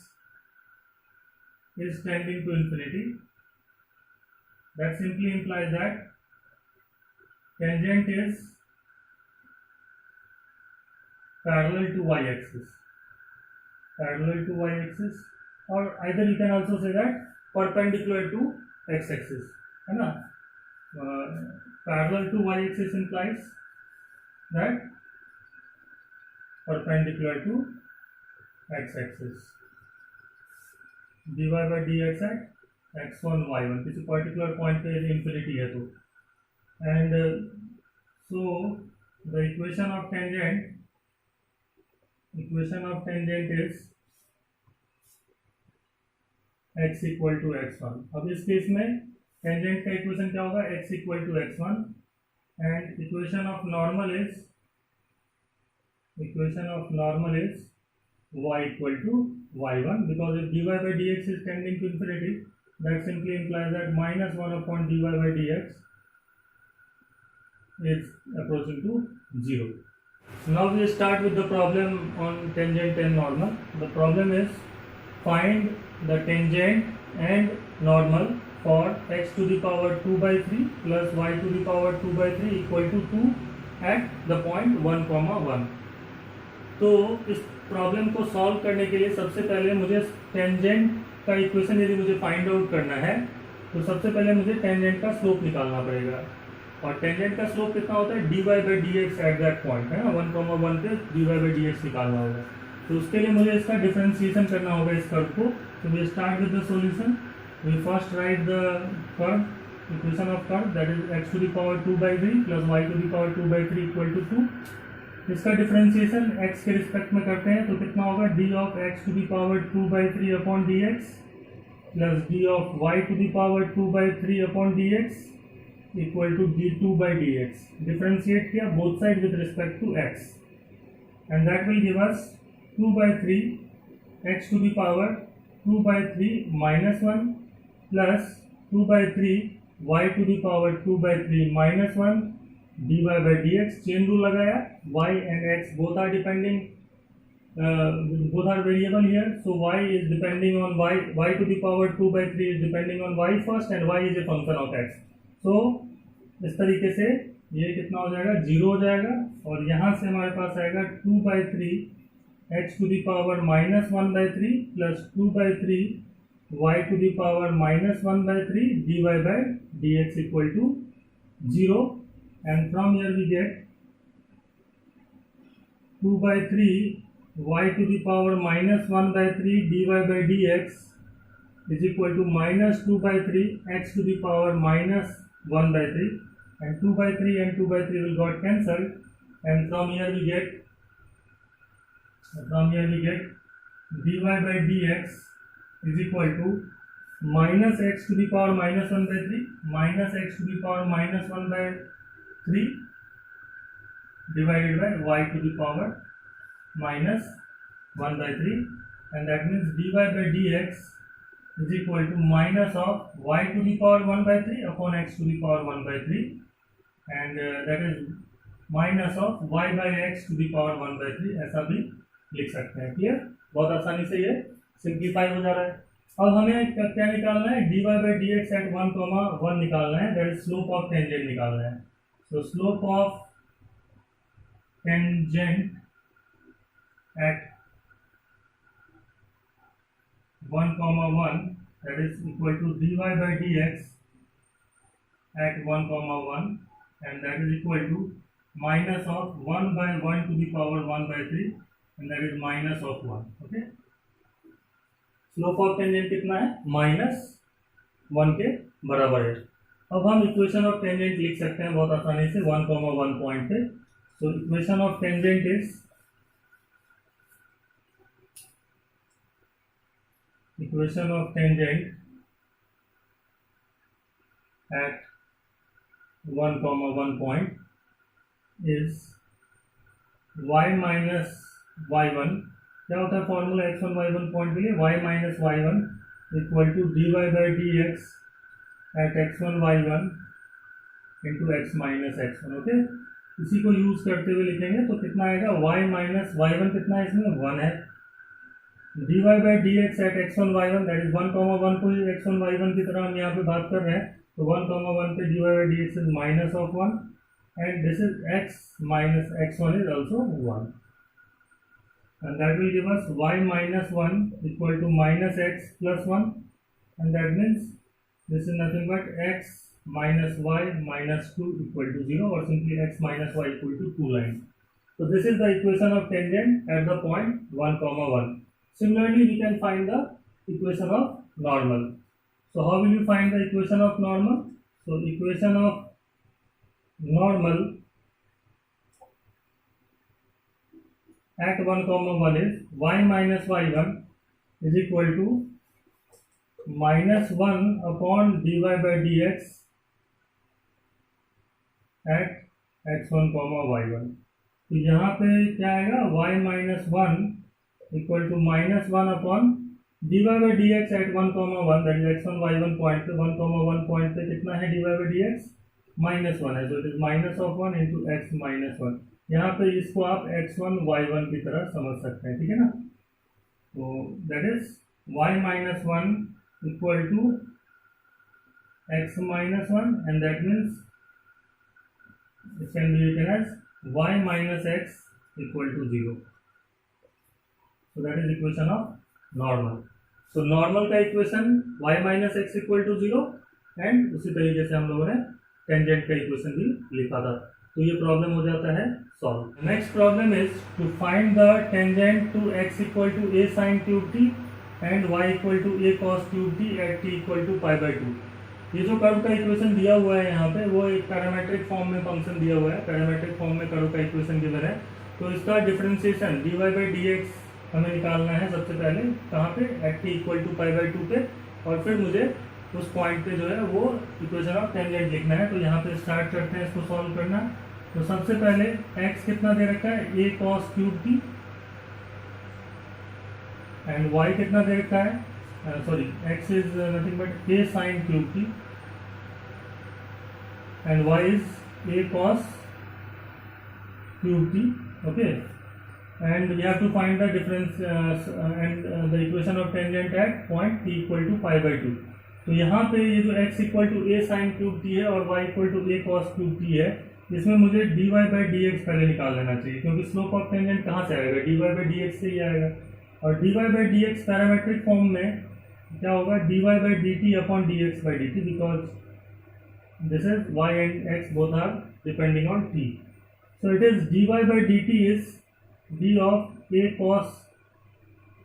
Speaker 1: is tending to infinity, that simply implies that tangent is parallel to y-axis, parallel to y-axis, or either you can also say that perpendicular to x-axis, है ना। Parallel to y-axis implies that perpendicular to x-axis, dy by dx at x1 y1 किसी particular point पे यदि infinity है तो, and so the equation of tangent is x equal to x1। अब इस case में टेंजेंट का इक्वेशन क्या होगा, x equal to x1, and equation of normal is y equal to y1, because if dy by dx is tending to infinity, that simply implies that minus 1 upon dy by dx is approaching to 0. So now we start with the problem on tangent and normal. The problem is find the tangent and normal for x to the power 2 by 3 plus y to the power 2 by 3 equal to 2 at the point 1, 1। तो इस problem को solve करने के लिए सबसे पहले मुझे tangent का इक्वेशन यदि मुझे फाइंड आउट करना है, तो सबसे पहले मुझे टेंजेंट का स्लोप निकालना पड़ेगा। और टेंजेंट का स्लोप कितना होता है, dy by dx at that point, है ना, 1, 1 पे dy by dx निकालना होगा। तो उसके लिए मुझे इसका डिफरेंशिएशन करना होगा इस कर्व को। तो we start with the solution. We first write the curve, equation of curve, that is x to the power 2 by 3 plus y to the power 2 by 3 equal to 2। इसका डिफरेंशिएशन x के respect में करते हैं, तो कितना होगा, d of x to the power 2 by 3 upon dx plus d of y to the power 2 by 3 upon dx equal to d2 by dx। Differentiate किया both side with respect to x, and that will give us 2 by 3 x to the power 2 by 3 minus 1 plus 2 by 3 y to the power 2 by 3 minus 1 dy by dx। Chain rule लगाया, y and x both are depending, both are variable here, so y is depending on y to the power 2 by 3 is depending on y first, and y is a function of x। so इस तरीके से ये कितना हो जाएगा, 0 हो जाएगा, और यहाँ से हमारे पास आएगा 2 by 3 x to the power minus 1 by 3 plus 2 by 3 y to the power minus 1 by 3 dy by dx equal to 0। and from here we get 2 by 3 y to the power minus 1 by 3 dy by dx is equal to minus 2 by 3 x to the power minus 1 by 3, and 2 by 3 and 2 by 3 will got cancelled, and from here we get dy by dx is equal to minus x to the power minus 1 by 3 minus x to the power minus 1 by 3 divided by y to the power minus 1 by 3, and that means dy by dx is equal to minus of y to the power 1 by 3 upon x to the power 1 by 3, and that is minus of y by x to the power 1 by 3। ऐसा भी लिख सकते हैं। Clear, बहुत आसानी से ये simplify हो जा रहा है। अब हमें क्या निकालना है, dy by dx एट 1, 1 निकालना है, that is slope of tangent निकालना है। So slope of tangent at 1, 1 that is equal to dy by dx at 1, 1, and that is equal to minus of 1 by 1 to the power 1 by 3, and that is minus of 1। okay, slope of tangent कितना है, -1 के बराबर है। अब हम equation of tangent लिख सकते हैं बहुत आसानी से 1, 1 पॉइंट पे। सो equation of tangent is equation of tangent at 1, 1 point is y minus y1. क्या होता है फॉर्मूला x1 y1 पॉइंट के लिए? y minus y1 equal to dy by dx at x1 y1 into x minus x1. Okay, इसी को use करते हुए लिखेंगे तो कितना आएगा? y minus y1 कितना है इसमें? 1 है. dy by dx at x1 y1 that is 1, 1 को x1 y1 की तरह हम यहाँ पे बात कर रहे हैं. तो 1, 1 पे dy by dx is minus of 1 and this is x minus x1 is also 1 and that will give us y minus 1 equal to minus x plus 1 and that means this is nothing but x minus y minus 2 equal to 0 or simply x minus y equal to 2 lines. So this is the equation of tangent at the point 1, 1. Similarly we can find the equation of normal. So how will you find the equation of normal? So equation of normal at 1, 1 is y minus y1 is equal to minus 1 upon dy by dx at x1, y1. तो यहाँ पे क्या आएगा? y minus 1 equal to minus 1 upon dy by dx at 1, 1 that is x1 y1 point पे 1, 1 point पे कितना है dy by dx? -1 है. So it is minus of 1 into x minus 1. यहाँ पे इसको आप x1 y1 की तरह समझ सकते हैं, ठीक है ना? तो that is y minus 1 equal to x minus 1 and that means it can be written as y minus x equal to 0. So that is equation of normal. So normal का equation y minus x equal to 0 and उसी तरीके से हम लोगों ने tangent का equation भी लिखा था. तो ये प्रॉब्लम हो जाता है solve. Next problem is to find the tangent to x equal to a sin cube t and y equal to a cos cube t at t equal to pi by 2. ये जो curve का equation दिया हुआ है यहाँ पे वो एक पैरामेट्रिक फॉर्म में फंक्शन दिया हुआ है. पैरामेट्रिक फॉर्म में कर्व का इक्वेशन गिवन है. तो इसका डिफरेंशिएशन dy by dx हमें निकालना है सबसे पहले. कहाँ पे? At T equal to pi by 2 पे. और फिर मुझे उस पॉइंट पे जो है वो इक्वेशन ऑफ टेंजेंट लिखना है. तो यहाँ पे स्टार्ट करते हैं इसको सॉल्व करना. तो सबसे पहले x कितना दे रखा है? a cos cube t and y कितना दे रखा है? Sorry, x is nothing but a sin cube t and y is a cos cube t. Okay, and we have to find the difference and the equation of tangent at point t equal to pi by 2. तो यहाँ पे ये जो x equal to a sin cube t है और y equal to a cos cube t है, इसमें मुझे dy by dx पहले निकाल लेना चाहिए क्योंकि स्लोप ऑफ टेंजेंट कहाँ से आएगा? dy by dx से ही आएगा. और dy by dx parametric form में क्या होगा? dy by dt upon dx by dt because this is y and x both are depending on t. So it is dy by dt is d of a cos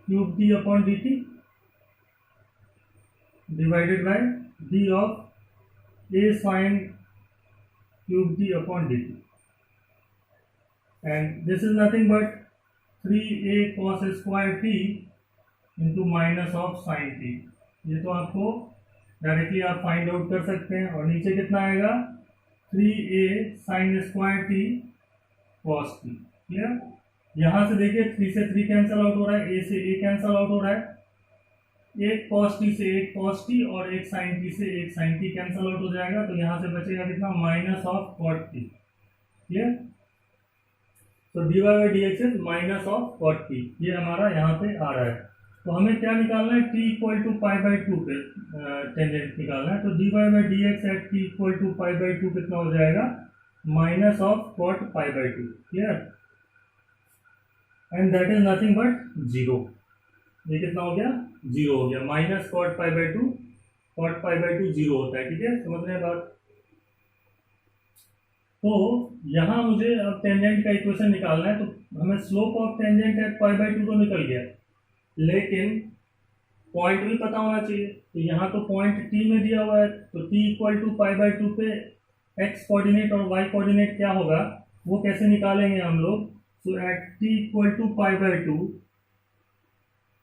Speaker 1: cube t upon dt divided by d of a sin cube t upon dt and this is nothing but 3a cos square t into minus of sin t. ये तो आपको directly आप find out कर सकते हैं. और नीचे कितना आएगा? 3a sin square t cos t. Clear? यहाँ से देखिए 3 से 3 कैंसिल आउट हो रहा है, a से a कैंसिल आउट हो रहा है, एक cos t से एक cos t और एक sin t से एक sin t कैंसिल आउट हो जाएगा. तो यहाँ से बचेगा कितना? Minus of cot t. Clear? तो dy by dx is minus of cot t. ये हमारा यहाँ पे आ रहा है. तो हमें क्या निकालना है? t equal to pi by 2 पे टेंजेंट निकालना है. तो dy by dx at t equal to pi by 2 कितना हो जाएगा? Minus of cot pi by 2. Clear? And that is nothing but 0. ये कितना हो गया? 0 हो गया. Minus cot pi by 2, cot pi by 2 0 होता है. ठीक है, समझ रहे हैं बात? तो यहाँ मुझे अब टेंजेंट का इक्वेशन निकालना है. तो हमें slope of tangent at pi by 2 तो निकल गया, लेकिन पॉइंट भी पता होना चाहिए. तो यहाँ तो पॉइंट टी में दिया हुआ है. तो T equal to pi by 2 पे एक्स कोऑर्डिनेट और वाई कोऑर्डिनेट क्या होगा वो कैसे निकालेंगे हम लोग? So at T equal to pi by 2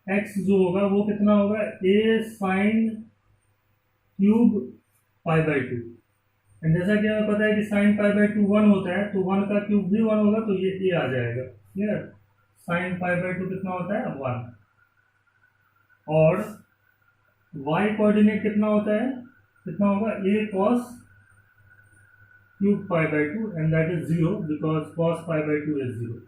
Speaker 1: X जो होगा वो कितना होगा, A sine cube pi by two. And जैसा कि हमें पता है कि साइन पाई बाई टू 1 होता है, तो 1 का क्यूब भी 1 होगा, तो ये आ जाएगा। Clear, sine pi by to कितना होता है, 1। और वाई कोऑर्डिनेट कितना होता है, कितना होगा, A cos cube pi by two, and that is 0 because cos pi by two is 0।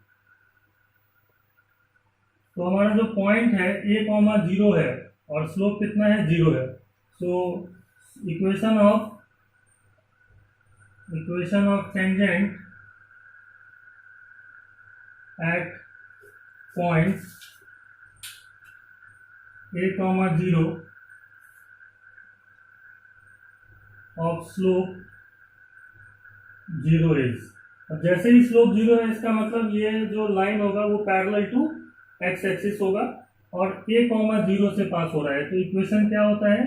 Speaker 1: तो हमारा जो पॉइंट है ए कॉमा 0 है और स्लोप कितना है, 0 है। सो equation of tangent eight points a comma 0 of slope 0 is। अब जैसे ही स्लोप 0 है, इसका मतलब ये जो लाइन होगा वो पैरेलल टू एक्स एक्सिस होगा और a कॉमा 0 से पास हो रहा है। तो इक्वेशन क्या होता है,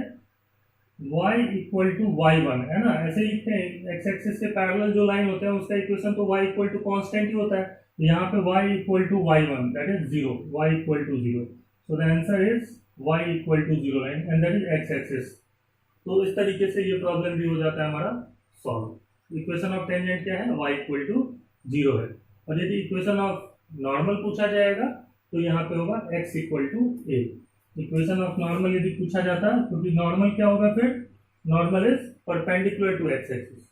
Speaker 1: y इक्वल टू y1, है ना। ऐसे लिखते हैं, एक्स एक्सिस के पैरेलल जो लाइन होता है उसका इक्वेशन तो y इक्वल टू कॉन्स्टेंट ही होता है। यहाँ पे y equal to y1 that is 0, y equal to 0। So the answer is y equal to 0 line and that is x axis. तो इस तरीके से ये प्रॉब्लम भी हो जाता है हमारा सॉल्व। इक्वेशन ऑफ टेंजेंट क्या है, y इक्वल टू 0 है। और यदि इक्वेशन ऑफ नॉर्मल पूछा जाएगा तो यहाँ पे होगा x equal to a। Equation of normal यदि पूछा जाता है, क्योंकि नॉर्मल क्या होगा, फिर normal is perpendicular to x axis.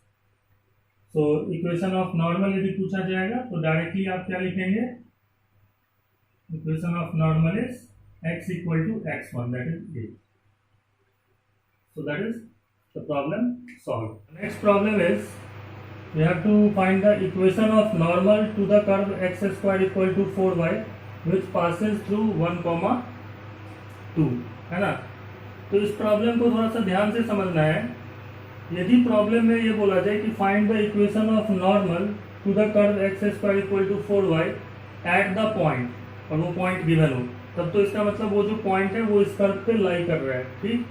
Speaker 1: So equation of normal यदि पूछा जाएगा तो डायरेक्टली आप क्या लिखेंगे, equation of normal is x equal to x1, that is a. So that is the problem solved. Next problem is we have to find the equation of normal to the curve x square equal to 4y which passes through 1, 2, है ना। तो इस problem को थोड़ा सा ध्यान से समझना है। यदि प्रॉब्लम में ये बोला जाए कि find the equation of normal to the curve x square equal to 4y at the point, और वो पॉइंट गिवन हो, तब तो इसका मतलब वो जो पॉइंट है वो इस कर्व पे लाई कर रहा है, ठीक।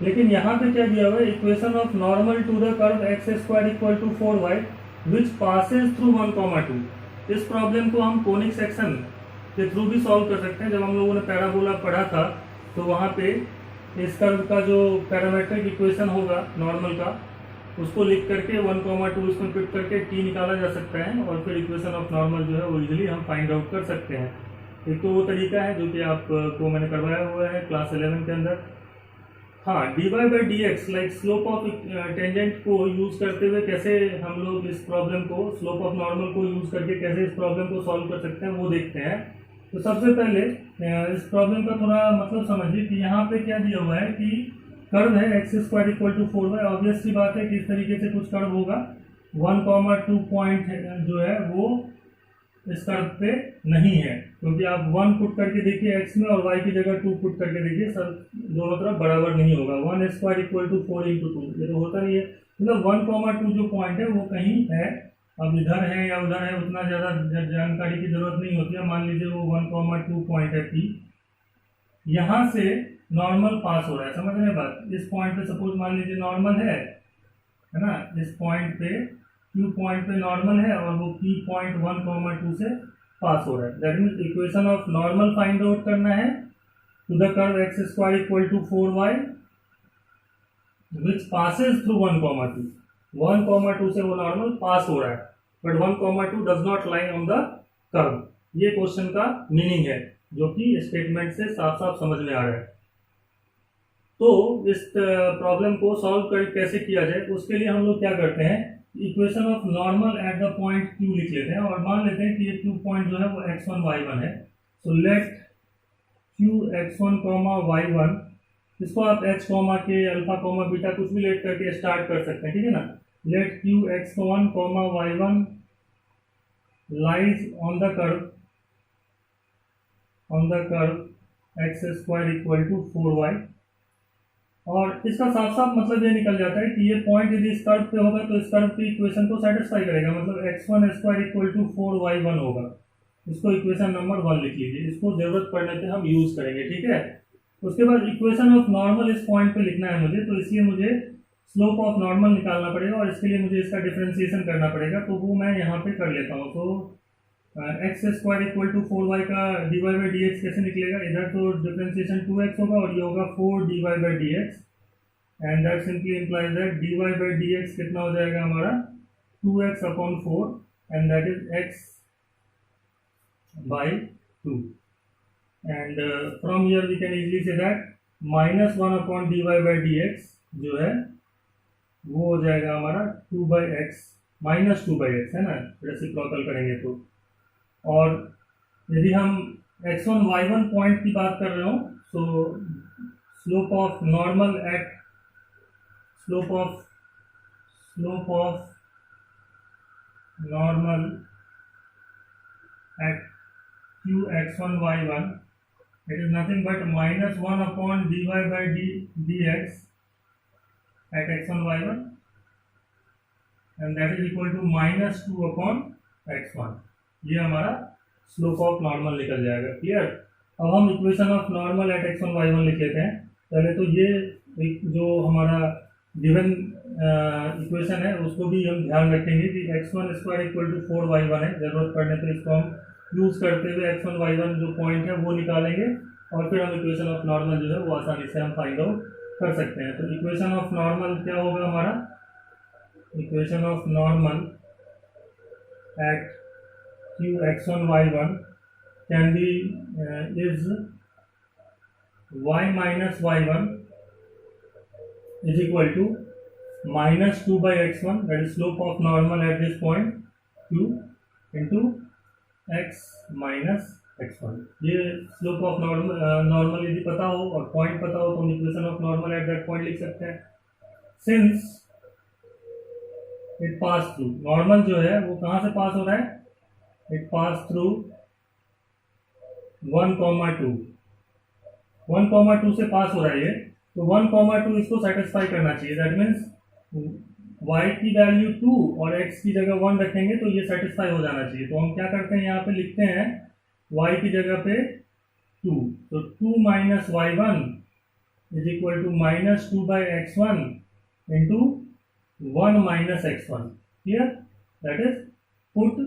Speaker 1: लेकिन यहाँ पे क्या दिया हुआ है, equation of normal to the curve x square equal to 4y which passes through 1, 2। इस प्रॉब्लम को हम कोनिक सेक्शन के थ्रू भी सॉल्व कर सकते हैं। जब हम लोगों ने पैराबोला पढ़ा था तो वहाँ पे इस कर्व का जो पैरामेट्रिक इक्वेशन होगा नॉर्मल का, उसको लिख करके 1, 2 इसमें फिट करके t निकाला जा सकता है और फिर इक्वेशन ऑफ नॉर्मल जो है वो इजीली हम फाइंड आउट कर सकते हैं। एक तो वो तरीका है जो कि आपको मैंने करवाया हुआ है क्लास 11 के अंदर। हाँ, dy by d x like slope of tangent को यूज करते हुए कैसे हम लोग इस प्रॉब्लम को, स्लोप ऑफ नॉर्मल को यूज करके कैसे इस प्रॉब्लम को सॉल्व कर सकते हैं वो देखते हैं। तो सबसे पहले इस प्रॉब्लम का थोड़ा मतलब समझिए कि यहाँ पे क्या दिया हुआ है कि कर्व है X square equal to 4y। Obvious सी बात है कि इस तरीके से कुछ कर्व होगा। 1, 2 पॉइंट जो है वो इस कर्व पे नहीं है, क्योंकि आप 1 पुट करके देखिए x में और y की जगह 2 पुट करके देखिए, सर दोनों तरफ बराबर नहीं होगा। 1 स्क्वायर इक्वल टू 4 इंटू 2, ये तो होता नहीं है। मतलब 1, 2 जो पॉइंट है वो कहीं है। अब इधर है या उधर है उतना ज़्यादा जानकारी की जरूरत नहीं होती है। मान लीजिए वो 1, 2 पॉइंट है P, यहाँ से नॉर्मल पास हो रहा है, समझ रहे बात। इस पॉइंट पे सपोज मान लीजिए नॉर्मल है ना, इस पॉइंट पे Q पॉइंट पे नॉर्मल है और वो P पॉइंट 1, 2 से पास हो रहा है। That means equation of normal find out करना है to the curve x square equal to 4y which passes through 1, 2। 1, 2 से वो नॉर्मल पास हो रहा है, but 1, 2 does not lie on the curve. ये क्वेश्चन का मीनिंग है जो कि स्टेटमेंट से साफ साफ समझ में आ रहा है। तो इस प्रॉब्लम को सॉल्व कर कैसे किया जाए, उसके लिए हम लोग क्या करते हैं, equation of normal at the point Q लिख लेते हैं और मान लेते हैं कि ये Q पॉइंट जो है वो x1, y1 है। So let Q x1, y1, इसको आप h, के अल्फा, बीटा कुछ भी लेट करके स्टार्ट कर सकते हैं, ठीक है ना। Let Q x1, y1 lies on the curve x square equal to 4y। और इसका साफ साफ मतलब ये निकल जाता है कि ये पॉइंट यदि इस कर्व पे होगा तो इस कर्व की इक्वेशन को सेटिस्फाई करेगा, मतलब x1 square equal to 4y1 होगा। इसको इक्वेशन नंबर 1 लिख लीजिए, इसको जरूरत पड़ने पे हम यूज करेंगे, ठीक है। उसके बाद इक्वेशन ऑफ नॉर्मल इस पॉइंट पे लिखना है मुझे, तो इसलिए मुझे स्लोप ऑफ नॉर्मल निकालना पड़ेगा और इसके लिए मुझे इसका डिफ्रेंसिएशन करना पड़ेगा, तो वो मैं यहाँ पे कर लेता हूँ। तो x square equal to 4y का dy बाई डी एक्स कैसे निकलेगा? इधर तो डिफ्रेंसिएशन 2x होगा और ये होगा 4 dy by d x, and that simply implies that dy by d x कितना हो जाएगा हमारा 2x upon 4, and that is x by 2, and from here we can easily say that minus 1 upon dy by d x जो है वो हो जाएगा हमारा 2 by x, minus 2 by x है ना, रेसिप्रोकल करेंगे तो। और यदि हम x1 y1 पॉइंट की बात कर रहे हो, सो slope of normal at slope of normal at q x1 y1 it is nothing but minus 1 upon dy by dx at x1 y1, and that is equal to minus 2 upon x1। ये हमारा slope of normal निकल जाएगा। Clear? अब हम equation of normal at x1 y1 लिख लेते हैं। पहले तो ये जो हमारा गिवन इक्वेशन है उसको भी हम ध्यान रखेंगे कि x1 square equal to 4y1 है। जरूरत पड़ने पर इसको हम यूज करते हुए x1 y1 जो पॉइंट है वो निकालेंगे और फिर हम इक्वेशन ऑफ नॉर्मल जो है वो आसानी से हम फाइंड आउट कर सकते हैं। तो इक्वेशन ऑफ नॉर्मल क्या होगा हमारा? Equation of normal at q x1 y1 can be is y minus y1 is equal to minus 2 by x1, that is slope of normal at this point, q into x minus x1। ये slope of normal यदि पता हो और point पता हो तो हम equation of normal at that point लिख सकते हैं। Since it pass through, normal जो है वो कहाँ से पास हो रहा है? इट पास थ्रू 1,2, 1,2 से पास हो रहा है ये, तो 1,2 इसको सेटिस्फाई करना चाहिए। दैट मीन्स y की वैल्यू 2 और x की जगह 1 रखेंगे तो ये सेटिस्फाई हो जाना चाहिए। तो हम क्या करते हैं, यहाँ पे लिखते हैं y की जगह पे 2, तो 2 minus y1 is equal to minus 2 by x1 into 1 minus x1। Clear? That is put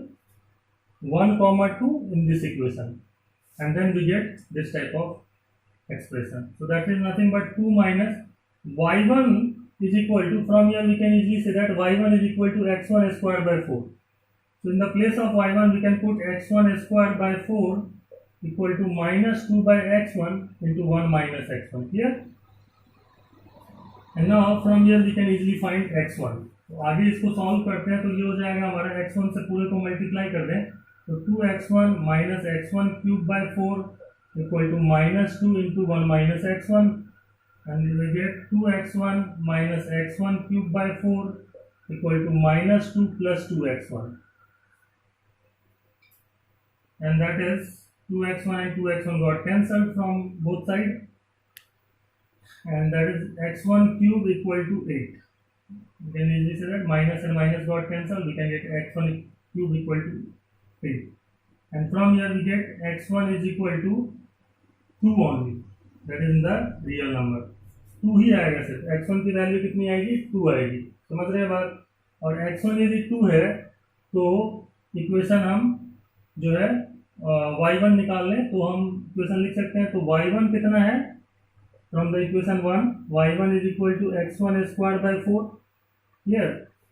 Speaker 1: 1,2 in this equation, and then we get this type of expression. So that is nothing but 2 minus y1 is equal to, from here we can easily say that y1 is equal to x1 square by 4. So in the place of y1 we can put x1 square by 4 equal to minus 2 by x1 into 1 minus x1. Clear? And now from here we can easily find x1. तो आगे इसको solve करते हैं तो ये हो जाएगा हमारा x1 से पूरे को मल्टीप्लाई कर दें तो 2x1 minus x1 cube by 4 equal to minus 2 into 1 minus x1, and we will get 2x1 minus x1 cube by 4 equal to minus 2 plus 2x1, and that is 2x1 and 2x1 got cancelled from both sides, and that is x1 cube equal to 8. We can easily say that minus and minus got cancelled, we can get x1 cube equal to 8, and from here we get x1 is equal to 2 only, that is in the real number। 2 ही आएगा, सिर्फ x1 की value कितनी आएगी? 2 आएगी। समझ रहे हैं बात? और x1 यदि 2 है तो इक्वेशन हम जो है y1 निकाल लें तो हम इक्वेशन लिख सकते हैं। तो y1 कितना है? From the equation 1 y1 is equal to x1 square by 4। Clear?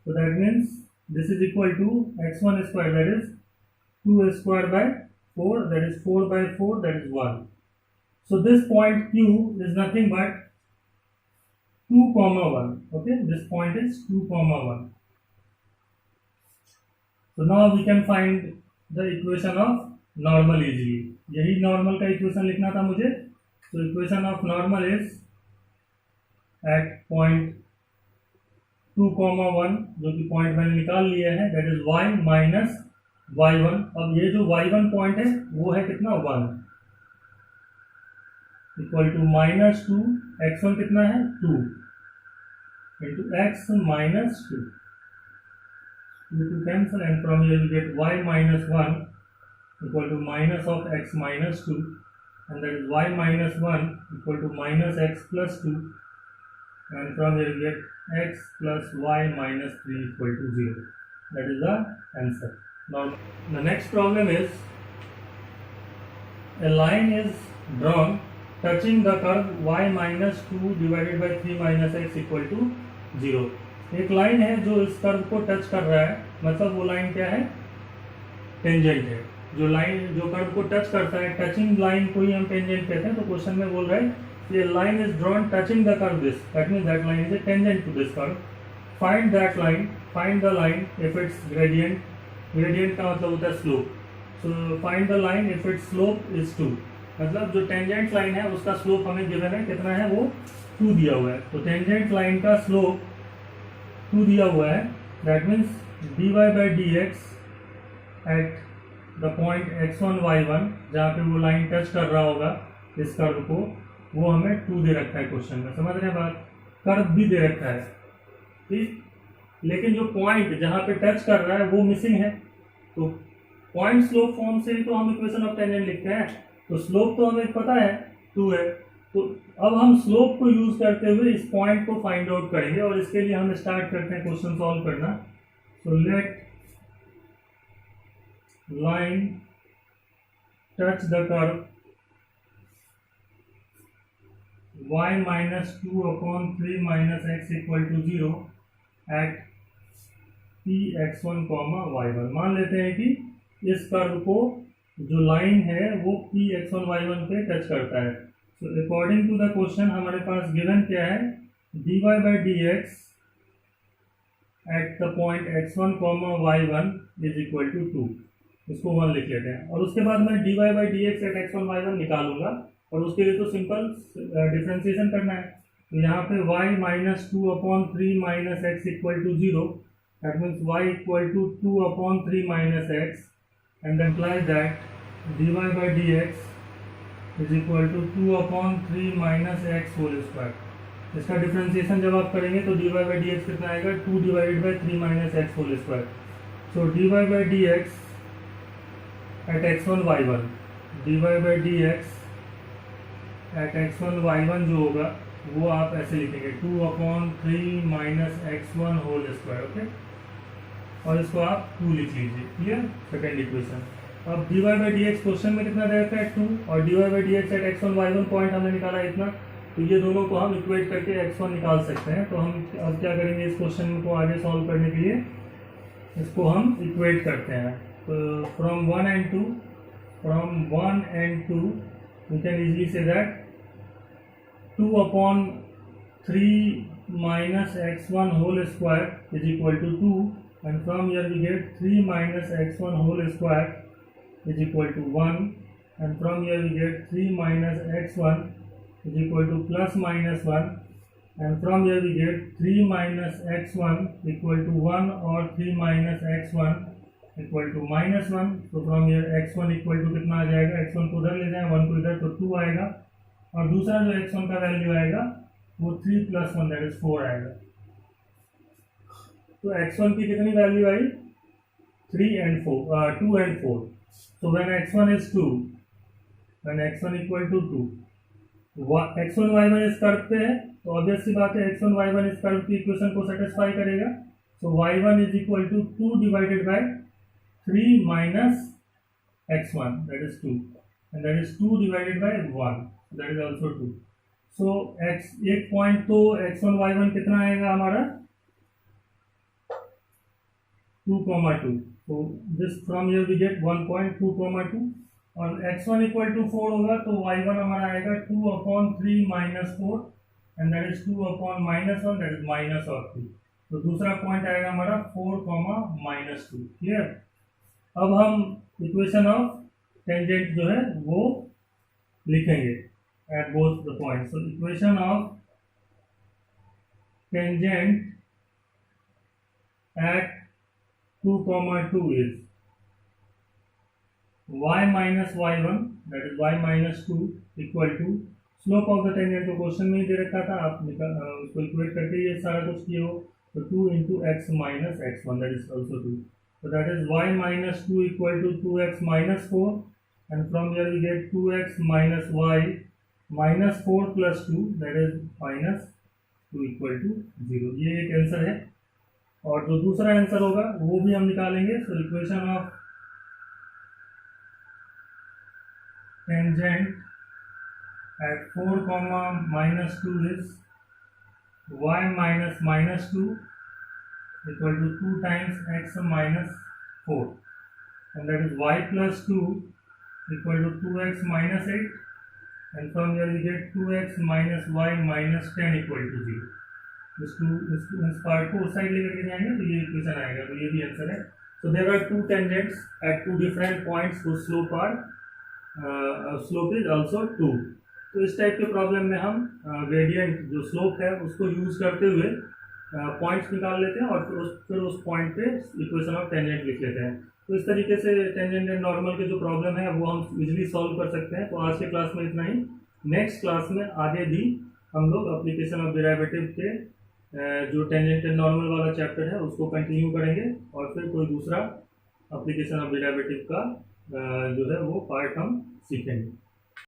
Speaker 1: so that means this is equal to x1 square, that is 2 square by 4, that is 4 by 4, that is 1. So this point Q is nothing but 2, 1. Okay, this point is 2, 1. So now we can find the equation of normal easily। यही normal का equation लिखना था मुझे। So equation of normal is at point 2, 1 जो कि point मैंने निकाल लिया है, that is y minus y1। अब ये जो y1 पॉइंट है वो है कितना? 1 इक्वल टू माइनस 2, x1 कितना है? 2 into x minus 2, 2 cancel, and from here we get y minus 1 equal to minus of x minus 2, and that is y minus 1 equal to minus x plus 2, and from here we get x plus y minus 3 equal to 0। That is the answer। Now the next problem is a line is drawn touching the curve y minus 2 divided by 3 minus x equal to 0. एक line है जो इस curve को touch कर रहा है, मतलब वो लाइन क्या है, टेंजेंट है. जो लाइन जो कर्व को टच करता है, टचिंग लाइन को ही हम टेंजेंट कहते हैं. तो क्वेश्चन में बोल रहा है ये line is drawn touching the curve this, that means that line is a tangent to this curve. Find that line, find the line if it's gradient, gradient का मतलब होता है slope. So find the line if it's slope is 2, मतलब जो tangent line है उसका slope हमें given है, कितना है, वो 2 दिया हुआ है. तो टेंजेंट लाइन का स्लोप 2 दिया हुआ है, that means dy by d x at the point x1 y1 जहाँ पे वो लाइन टच कर रहा होगा इस कर्व को, वो हमें 2 दे रखा है क्वेश्चन में. समझ रहे हैं बात. कर्व भी दे रखा है, ठीक, लेकिन जो पॉइंट जहाँ पे टच कर रहा है वो मिसिंग है. तो पॉइंट स्लोप फॉर्म से ही तो हम इक्वेशन ऑफ टेंजेंट लिखते हैं. तो स्लोप तो हमें पता है 2 है. तो अब हम स्लोप को यूज करते हुए इस पॉइंट को फाइंड आउट करेंगे, और इसके लिए हम स्टार्ट करते हैं क्वेश्चन सॉल्व करना. So let line touch the curve y minus 2 upon 3 minus x equal to 0 at p x1 comma y1. मान लेते हैं कि इस कर्व को जो लाइन है वो p x1 y1 पे टच करता है. So according to the question हमारे पास गिवन क्या है, dy by d x at the point x1 comma y1 is equal to 2. इसको 1 लिख लेते हैं, और उसके बाद मैं dy by d x at x1 y1 निकालूंगा, और उसके लिए तो सिंपल डिफ्रेंसिएशन करना है. तो यहाँ पे y minus 2 upon 3 minus x equal to 0, that means y equal to 2 upon 3 minus x, and implies that dy by d x is equal to 2 upon 3 minus x whole square. इसका differentiation जब आप करेंगे तो dy by d x कितना आएगा, 2 divided by 3 minus x whole square. So dy by d x at x1 y1, dy by d x at x1 y1 जो होगा वो आप ऐसे लिखेंगे 2 upon 3 minus x1 whole square. Okay, और इसको आप 2 लिख लीजिए. Clear, second equation. अब dy by d x question में कितना दे रखा है, 2, और dy by d x at x1 y1 point हमने निकाला इतना. तो ये दोनों को हम इक्वेट करके x1 निकाल सकते हैं. तो हम अब क्या करेंगे, इस क्वेश्चन को आगे सॉल्व करने के लिए इसको हम इक्वेट करते हैं. तो from 1 and 2 we can easily say that 2 upon 3 minus x1 whole square is equal to 2, and from here we get 3 minus x1 whole square is equal to 1, and from here we get 3 minus x1 is equal to plus minus 1, and from here we get 3 minus x1 equal to 1 or 3 minus x1 equal to minus 1. तो from here x1 equal to कितना आ जाएगा, x1 को उधर ले जाए, 1 को इधर, तो 2 आएगा, और दूसरा जो x1 का वैल्यू आएगा वो 3 प्लस 1 दैट इज 4 आएगा. तो x1 की कितनी value I, 2 and 4. So when x1 is 2, when x1 equal to 2, x1 y1 इस कर्व पे है, तो ऑब्वियस सी बात है x1 y1 इस कर्व की इक्वेशन को सेटिस्फाई करेगा. So y1 is equal to 2 divided by 3 minus x1, that is 2, and that is 2 divided by 1, that is also 2. So एक पॉइंट तो x1 y1 कितना आएगा हमारा, 2,2. So this from here we get 1 point 2,2, और x1 equal to 4 होगा तो y1 हमारा आएगा 2 upon 3 minus 4, and that is 2 upon minus 1, that is minus of 2. तो दूसरा पॉइंट आएगा हमारा 4, minus 2. क्लियर. अब हम इक्वेशन ऑफ टेंजेंट जो है वो लिखेंगे at both the point. So equation of tangent eight 2,2 is y minus y1, that is y minus 2 equal to slope of the tangent को क्वेश्चन में ही दे रखा था, आप उसको इक्वेट करके ये सारा कुछ किए हो. तो 2 into x minus x1, that is also 2. So that is y minus 2 equal to 2x minus 4, and from here we get 2x minus y minus 4 plus 2, that is minus 2 equal to 0. ये एक answer है, और जो दूसरा answer होगा वो भी हम निकालेंगे. सो equation of tangent at 4 comma minus 2 is y minus minus 2 equal to 2 times x minus 4, and that is y plus 2 equal to 2x minus 8, and from here we get 2x minus y minus 10 equal to 0. इस part को उस side लेकर के जाएंगे तो ये equation आएगा, तो ये भी आंसर है. So there are two tangents at two different points whose slope is also 2. तो इस टाइप के प्रॉब्लम में हम ग्रेडियंट जो स्लोप है उसको यूज करते हुए पॉइंट्स निकाल लेते हैं और फिर उस पॉइंट पे इक्वेशन ऑफ टेंजेंट लिख लेते हैं. तो इस तरीके से टेंजेंट एंड नॉर्मल के जो प्रॉब्लम है वो हम इजीली सॉल्व कर सकते हैं. तो आज के क्लास में इतना ही. नेक्स्ट क्लास में आगे भी हम लोग एप्लीकेशन ऑफ डेरिवेटिव के जो टेंजेंट एंड नॉर्मल वाला चैप्टर है उसको कंटिन्यू करेंगे और फिर कोई दूसरा एप्लीकेशन ऑफ डेरिवेटिव का जो है वो पार्ट हम सीखेंगे.